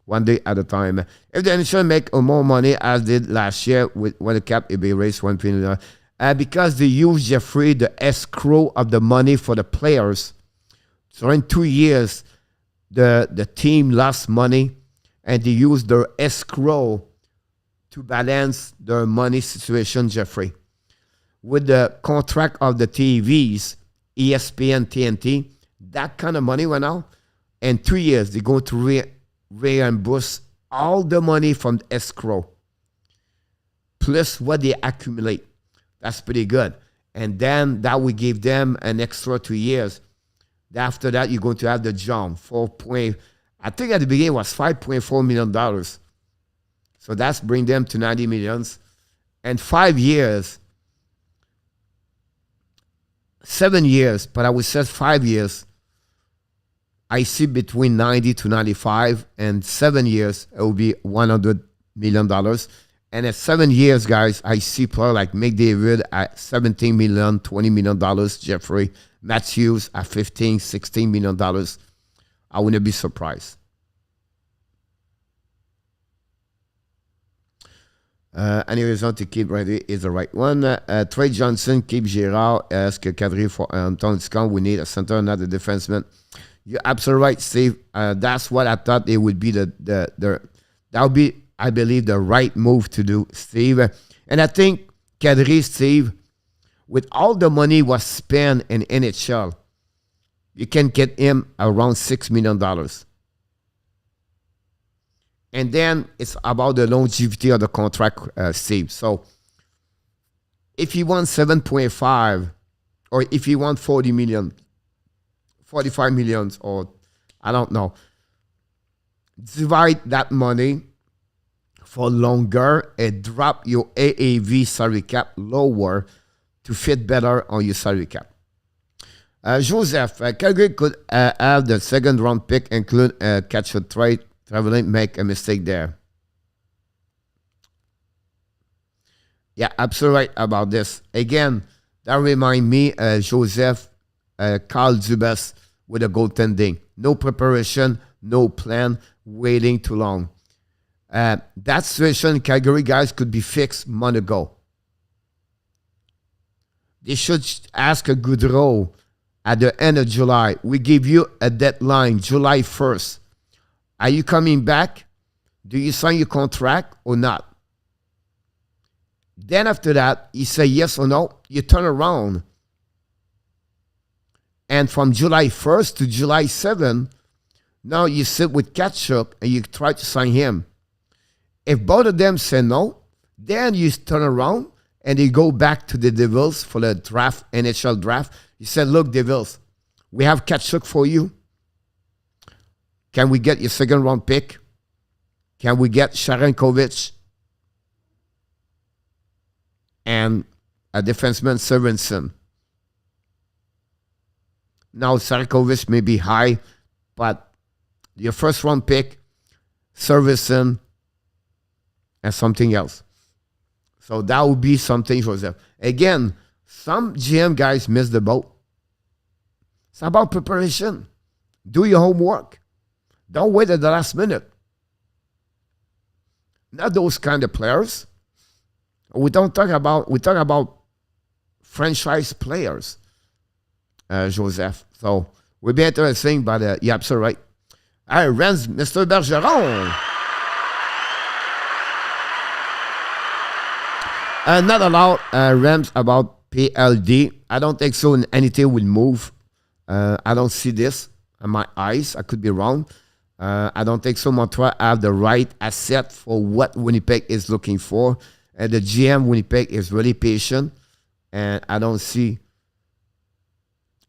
One day at a time. If the NHL make more money as did last year when the cap it be raised $1 billion, because they use Jeffrey the escrow of the money for the players. So in 2 years, the team lost money and they used their escrow to balance their money situation, Jeffrey. With the contract of the TVs, ESPN, TNT, that kind of money right now, in 2 years, they're going to reimburse all the money from the escrow, plus what they accumulate. That's pretty good. And then that will give them an extra 2 years. After that, you're going to have the jump. I think at the beginning it was $5.4 million. So that's bring them to 90 millions. And 5 years, 7 years, but I would say 5 years, I see between 90 to 95, and 7 years, it will be $100 million. And at 7 years, guys, I see players like McDavid at $17 million, $20 million, Jeffrey Matthews at $15, $16 million. I wouldn't be surprised. Any reason to keep ready is the right one. Trey Johnson, keep Girard. Est-ce que Kadri for Tom discount? We need a center, not a defenseman. You're absolutely right, Steve. That's what I thought it would be that would be, I believe, the right move to do, Steve. And I think Kadri, Steve, with all the money was spent in NHL, you can get him around $6 million. And then it's about the longevity of the contract, Steve. So if you want 7.5, or if you want 40 million, 45 million, or I don't know, divide that money for longer and drop your AAV salary cap lower to fit better on your salary cap. Joseph, Calgary could have the second round pick include catch a trade. Traveling, make a mistake there. Yeah, absolutely right about this. Again, that remind me, Joseph, Carl Dubas with a goaltending. No preparation, no plan, waiting too long. That situation, Calgary guys, could be fixed months ago. They should ask a Goudreau at the end of July. We give you a deadline, July 1st. Are you coming back? Do you sign your contract or not? Then after that, you say yes or no. You turn around. And from July 1st to July 7th, now you sit with Tkachuk and you try to sign him. If both of them say no, then you turn around and you go back to the Devils for the draft, NHL draft. You said, look, Devils, we have Tkachuk for you. Can we get your second round pick? Can we get Sharankovich and a defenseman, Sorensen? Now, Sharankovich may be high, but your first round pick, Sorensen, and something else. So that would be something, Joseph. Again, some GM guys miss the boat. It's about preparation. Do your homework. Don't wait at the last minute. Not those kind of players. We talk about franchise players, Joseph. So we'll be interesting, but you're absolutely right. All right, Renz, Mr. Bergeron. Not allowed Rams about PLD. I don't think so. Anything will move. I don't see this in my eyes. I could be wrong. I don't think so. Montreal have the right asset for what Winnipeg is looking for. And the GM Winnipeg is really patient. And I don't see.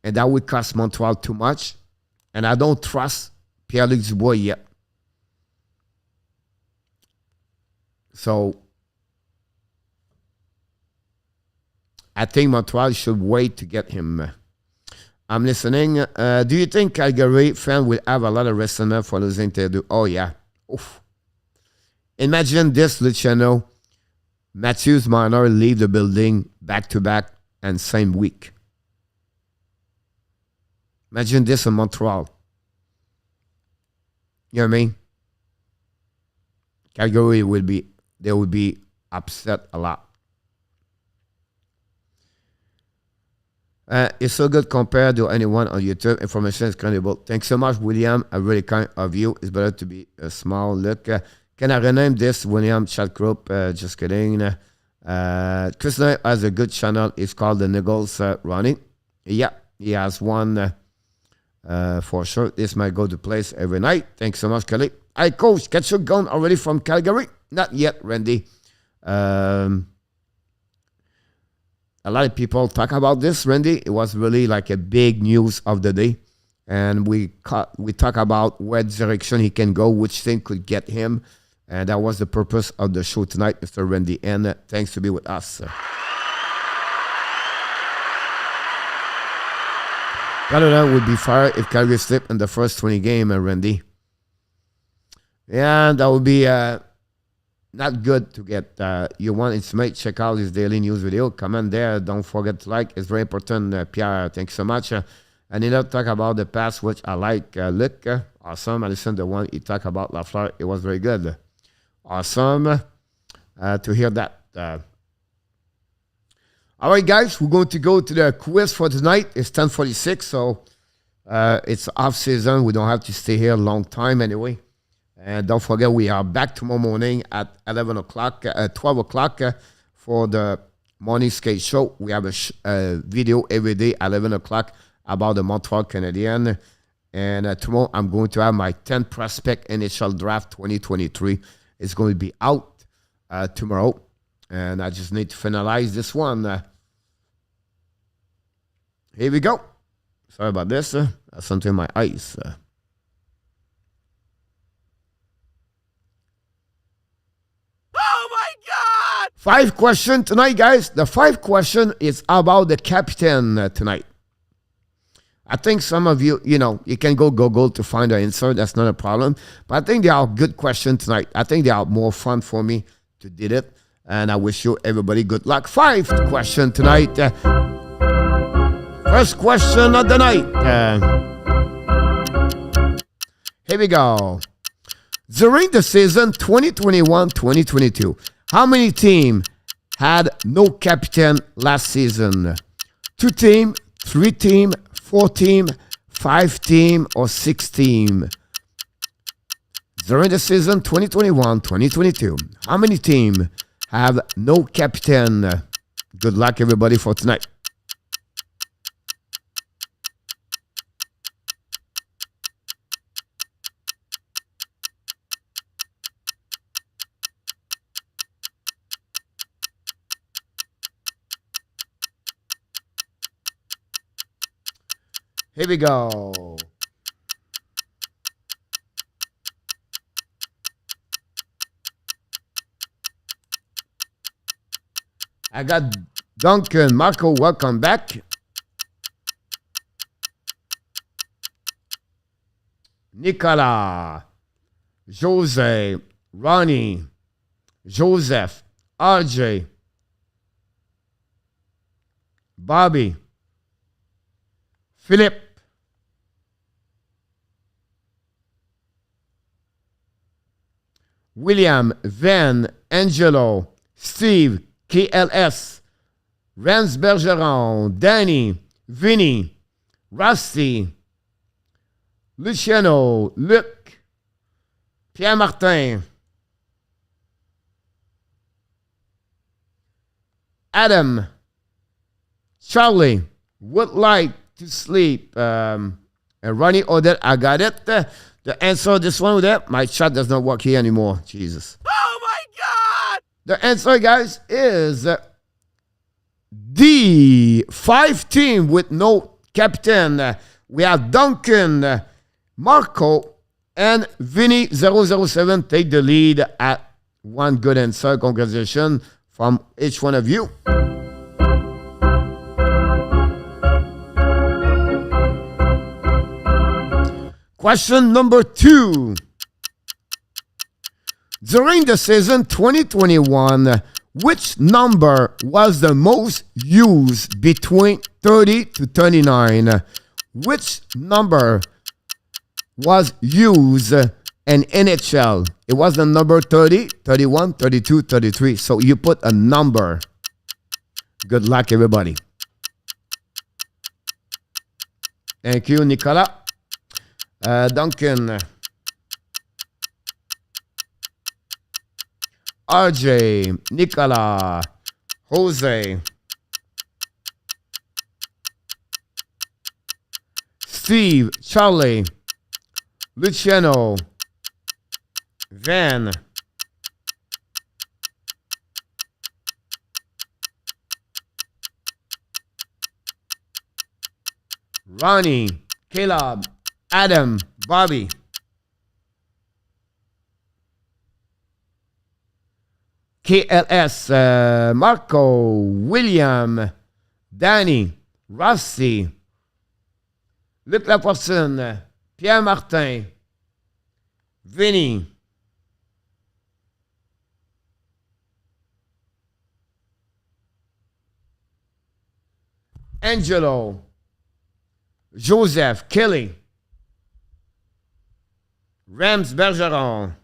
And that would cost Montreal too much. And I don't trust Pierre-Luc Dubois yet. So I think Montreal should wait to get him. I'm listening. Do you think Calgary fans will have a lot of resentment for losing Theodore? Oh, yeah. Oof. Imagine this, Luciano. Matthews, Marner leave the building back-to-back and same week. Imagine this in Montreal. You know what I mean? Calgary will be upset a lot. It's so good compared to anyone on YouTube. Information is credible. Thanks so much, William. A really kind of you. It's better to be a small look. Can I rename this William chat group? Just kidding. Chris has a good channel. It's called The Niggles Running. Yeah, he has one for sure. This might go to place every night. Thanks so much, Kelly. Hi, Coach. Tkachuk gone already from Calgary? Not yet, Randy. a lot of people talk about this, Randy. It was really like a big news of the day. And we talk about where direction he can go, which thing could get him. And that was the purpose of the show tonight, Mr. Randy. And thanks to be with us. Canada would be fired if Calgary slipped in the first 20 games, Randy. Yeah, that would be not good to get. You want his mate, check out his daily news video. Comment there. Don't forget to like. It's very important, Pierre. Thanks so much. I need to talk about the past, which I like. Luc, awesome. I listened to the one he talked about Lafleur. It was very good. Awesome to hear that. All right, guys, we're going to go to the quiz for tonight. It's 10:46, so it's off season. We don't have to stay here a long time anyway. And don't forget, we are back tomorrow morning at 11 o'clock, 12 o'clock for the morning skate show. We have a video every day at 11 o'clock about the Montreal Canadiens. And tomorrow, I'm going to have my 10 prospect NHL draft 2023. It's going to be out tomorrow. And I just need to finalize this one. Here we go. Sorry about this. That's something in my eyes. Oh my God! 5 questions tonight, guys. The 5 question is about the captain tonight. I think some of you, you can go Google to find the answer. That's not a problem. But I think they are good questions tonight. I think they are more fun for me to do it. And I wish you everybody good luck. 5 question tonight. First question of the night. Here we go. During the season 2021-2022, how many teams had no captain last season? 2 teams, 3 teams, 4 teams, 5 teams, or 6 teams? During the season 2021-2022, how many teams have no captain? Good luck, everybody, for tonight. Here we go. I got Duncan, Marco, welcome back. Nicolas, Jose, Ronnie, Joseph, RJ, Bobby, Philip, William, Van, Angelo, Steve, KLS, Rance Bergeron, Danny, Vinny, Rusty, Luciano, Luc, Pierre Martin, Adam, Charlie, would like to sleep. And Ronnie Odette, I got it. The answer, this one with that, my chat does not work here anymore. Jesus. Oh my God! The answer, guys, is D. 5 team with no captain. We have Duncan, Marco, and Vinny 007 take the lead at 1 good answer. Congratulations from each one of you. Question number 2. During the season 2021, which number was the most used between 30 to 39? Which number was used in NHL? It was the number 30, 31, 32, 33. So you put a number. Good luck, everybody. Thank you, Nicolas. Duncan, RJ, Nicolas, Jose, Steve, Charlie, Luciano, Van, Ronnie, Caleb, Adam, Bobby. KLS, Marco, William, Danny, Rossi, Luc Lafortune, Pierre Martin, Vinny, Angelo, Joseph, Kelly, Rams Bergeron.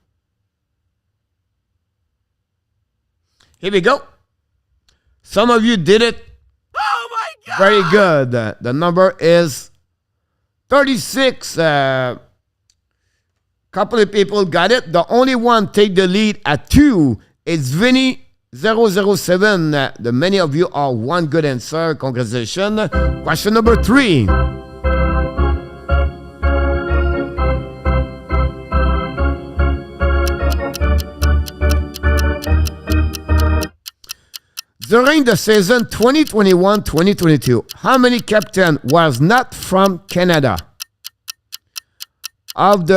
Here we go. Some of you did it Oh my God! very good. The number is 36. Couple of people got it. The only one take the lead at 2 is Vinny 007. The many of you are one good answer. Congratulations. Question number 3. During the season 2021-2022, how many captain was not from Canada? Of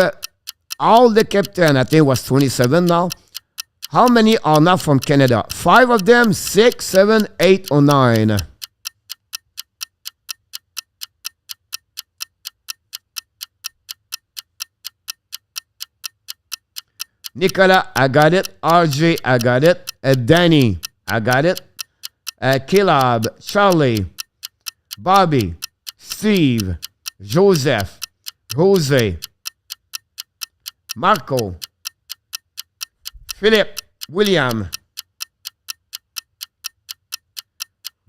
all the captain, I think it was 27 now. How many are not from Canada? 5 of them, 6, 7, 8, or 9. Nicolas, I got it. RJ, I got it. Danny, I got it. Caleb, Charlie, Bobby, Steve, Joseph, Jose, Marco, Philip, William,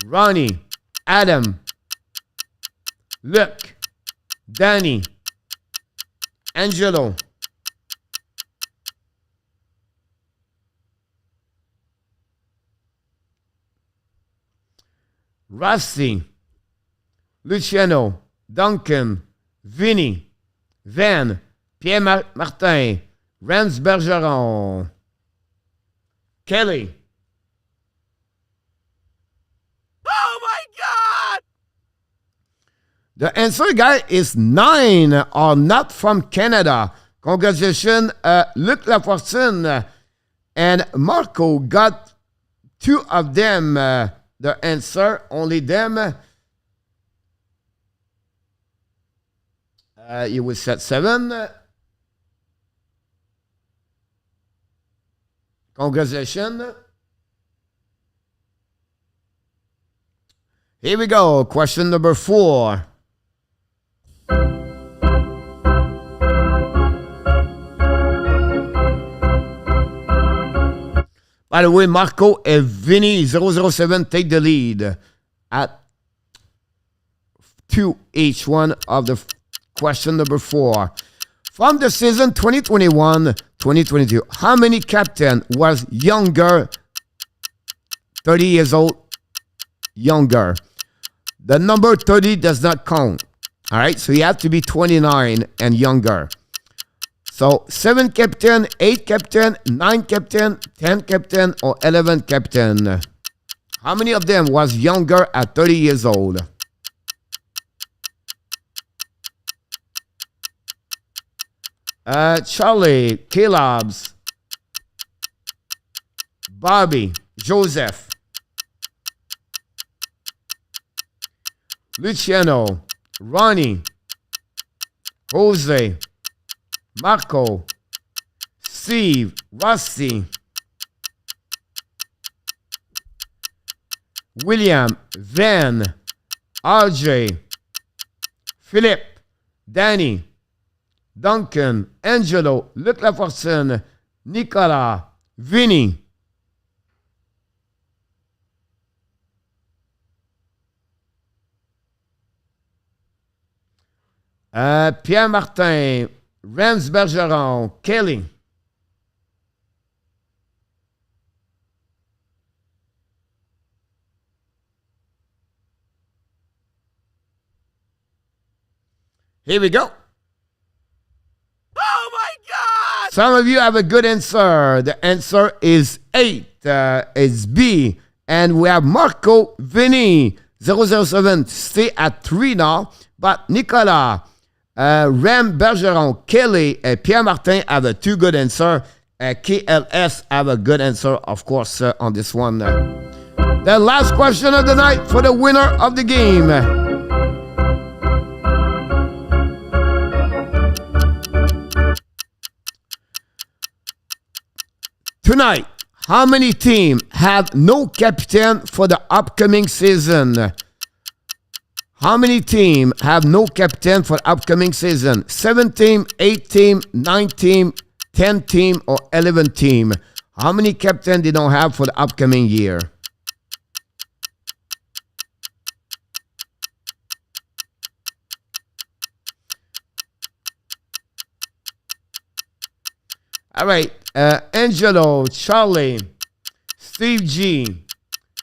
Ronnie, Adam, Luc, Danny, Angelo, Rusty, Luciano, Duncan, Vinny, Van, Pierre Martin, Rams Bergeron, Kelly. Oh my God! The answer, guys, is 9 are not from Canada. Congratulations, Luc Lafortune and Marco got 2 of them. The answer, only them. You will set 7. Congratulations. Here we go. Question number 4. By the way, Marco and Vinny 007 take the lead at 2 each one of the question number 4. From the season 2021-2022, how many captain was younger, 30 years old, younger? The number 30 does not count. All right, so you have to be 29 and younger. So 7 captain, 8 captain, 9 captain, 10 captain, or 11 captain. How many of them was younger at 30 years old? Charlie, Caleb's, Bobby, Joseph, Luciano, Ronnie, Jose, Marco, Steve, Rusty, William, Van, RJ, Philip, Danny, Duncan, Angelo, Luc Lafortune, Nicolas, Vinny. Pierre Martin, Rams Bergeron, Kelly. Here we go. Oh my God! Some of you have a good answer. The answer is 8. It's B. And we have Marco, Vinny, 007. Stay at 3 now. But Nicolas, Rem Bergeron, Kelly, and Pierre Martin have a 2 good answer. KLS have a good answer, of course, on this one. The last question of the night for the winner of the game. Tonight, how many teams have no captain for the upcoming season? How many teams have no captain for the upcoming season? 7 team, 8 team, 9 team, 10 team, or 11 team? How many captains they don't have for the upcoming year? All right, Angelo, Charlie, Steve G,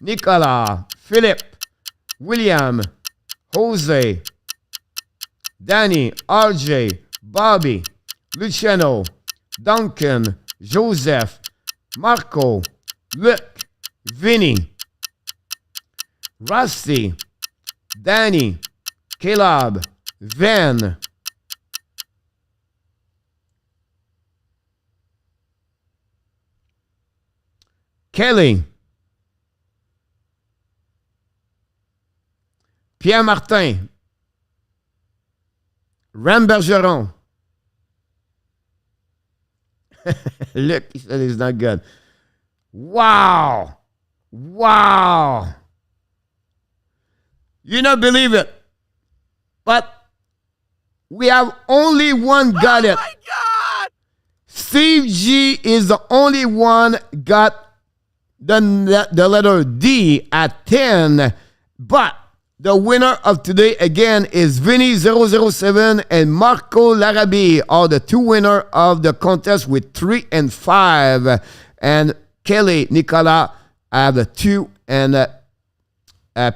Nicolas, Philip, William, Jose, Danny, RJ, Bobby, Luciano, Duncan, Joseph, Marco, Luc, Vinny, Rusty, Danny, Caleb, Van, Kelly, Pierre Martin, Rem Bergeron. Look, he said he's not good. Wow. Wow. You don't believe it. But we have only one got it. Oh my God! Steve G is the only one got the letter D at 10. But the winner of today again is Vinny007 and Marco Larabie are the 2 winners of the contest with 3 and 5. And Kelly, Nicolas have the 2 and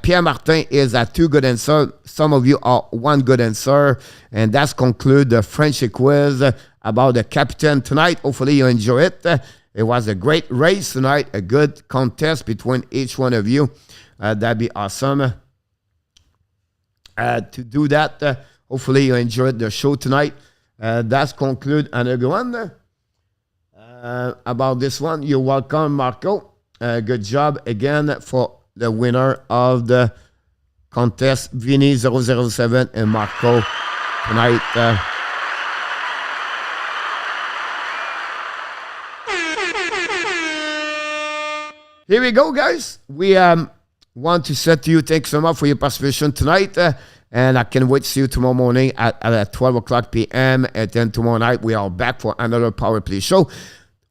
Pierre Martin is at 2 good answer. Some of you are 1 good answer. And that's conclude the Frenchy quiz about the captain tonight. Hopefully you enjoy it. It was a great race tonight, a good contest between each one of you. That'd be awesome to do that. Hopefully you enjoyed the show tonight. That's conclude another one about this one. You're welcome, Marco. Good job again for the winner of the contest, Vinny007 and Marco tonight. Here we go, guys. We want to say to you, thanks so much for your participation tonight. And I can wait to see you tomorrow morning at 12 o'clock p.m. And then tomorrow night, we are back for another Power Play show.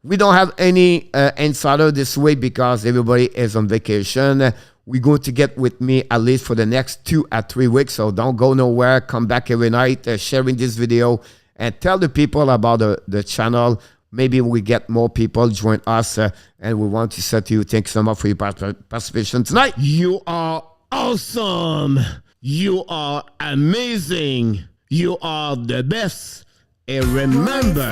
We don't have any insider this week because everybody is on vacation. We're going to get with me at least for the next 2 or 3 weeks. So don't go nowhere. Come back every night, sharing this video. And tell the people about the channel. Maybe we get more people join us. And we want to say to you, thanks so much for your participation tonight. You are awesome. You are amazing. You are the best. And remember,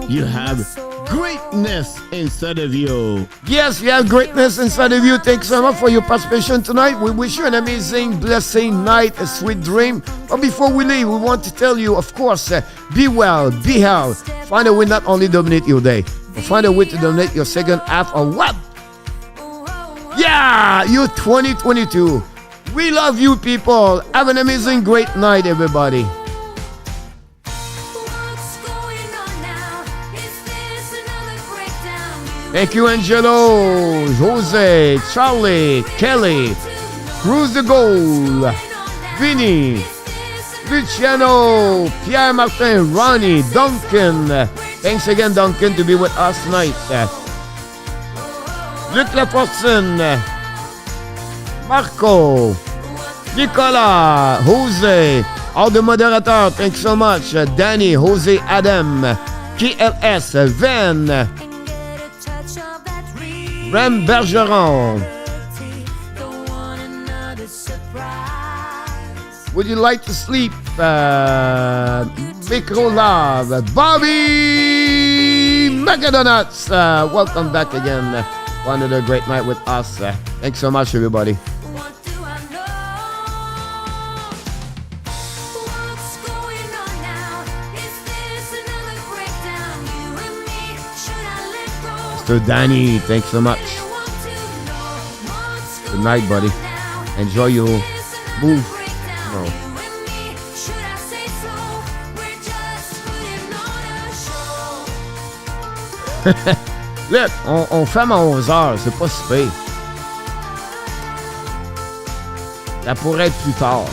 you have greatness inside of you. Yes, you have greatness inside of you. Thanks so much for your participation tonight. We wish you an amazing, blessing night, a sweet dream. But before we leave, we want to tell you, of course, be well, be healthy. Find a way not only dominate your day, but find a way to dominate your second half of what? Yeah, you 2022. We love you, people. Have an amazing, great night, everybody. What's going on now? Is this another breakdown? Thank you, Angelo, Jose, Charlie, Kelly, Cruise the Goal, Vinny, Luciano, Pierre Martin, Ronnie, Duncan. Thanks again, Duncan, to be with us tonight. Luc Lafortune, Marco, Nicolas, Jose, all the moderators, thanks so much. Danny, Jose, Adam, KLS, Van, Rem Bergeron. Would you like to sleep? Micro Love, Bobby Megadonuts. Welcome back again for another great night with us. Thanks so much, everybody. What do I know? Mr. Danny, thanks so much. Good night, buddy. Enjoy your move. No. Look, on ferme à 11h, c'est pas si pire. Ça pourrait être plus tard.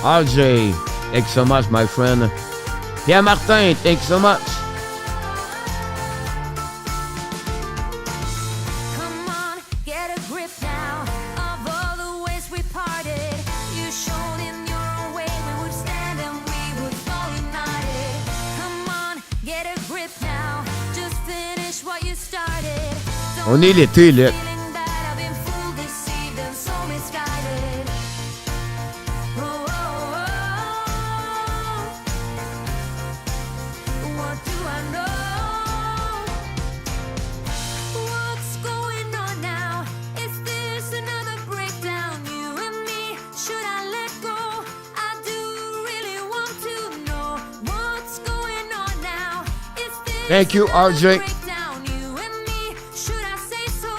RJ, thanks so much, my friend. Pierre Martin, thanks so much. Come on, get a grip now of all the ways we parted. You showed in your own way we would stand and we would fall united. Come on, get a grip now. Just finish what you started. On est l'été, là. Feeling bad, I've been fooled, deceived, and so misguided. Oh, oh, oh. What do I know? What's going on now? Is this another breakdown? You and me, should I let go? I do really want to know what's going on now. Is this Thank you, RJ. breakdown? You and me, should I say so?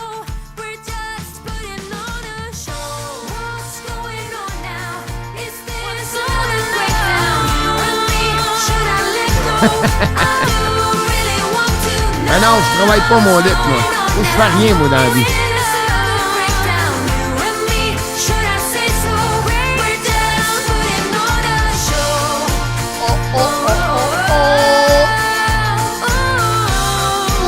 We're just putting on a show. What's going on now? Is this another breakdown? You and me, should I let go? I do really want to know. Ah non, je travaille pas mon lit, moi. Moi, je fais rien, moi, dans la vie. Oh, oh,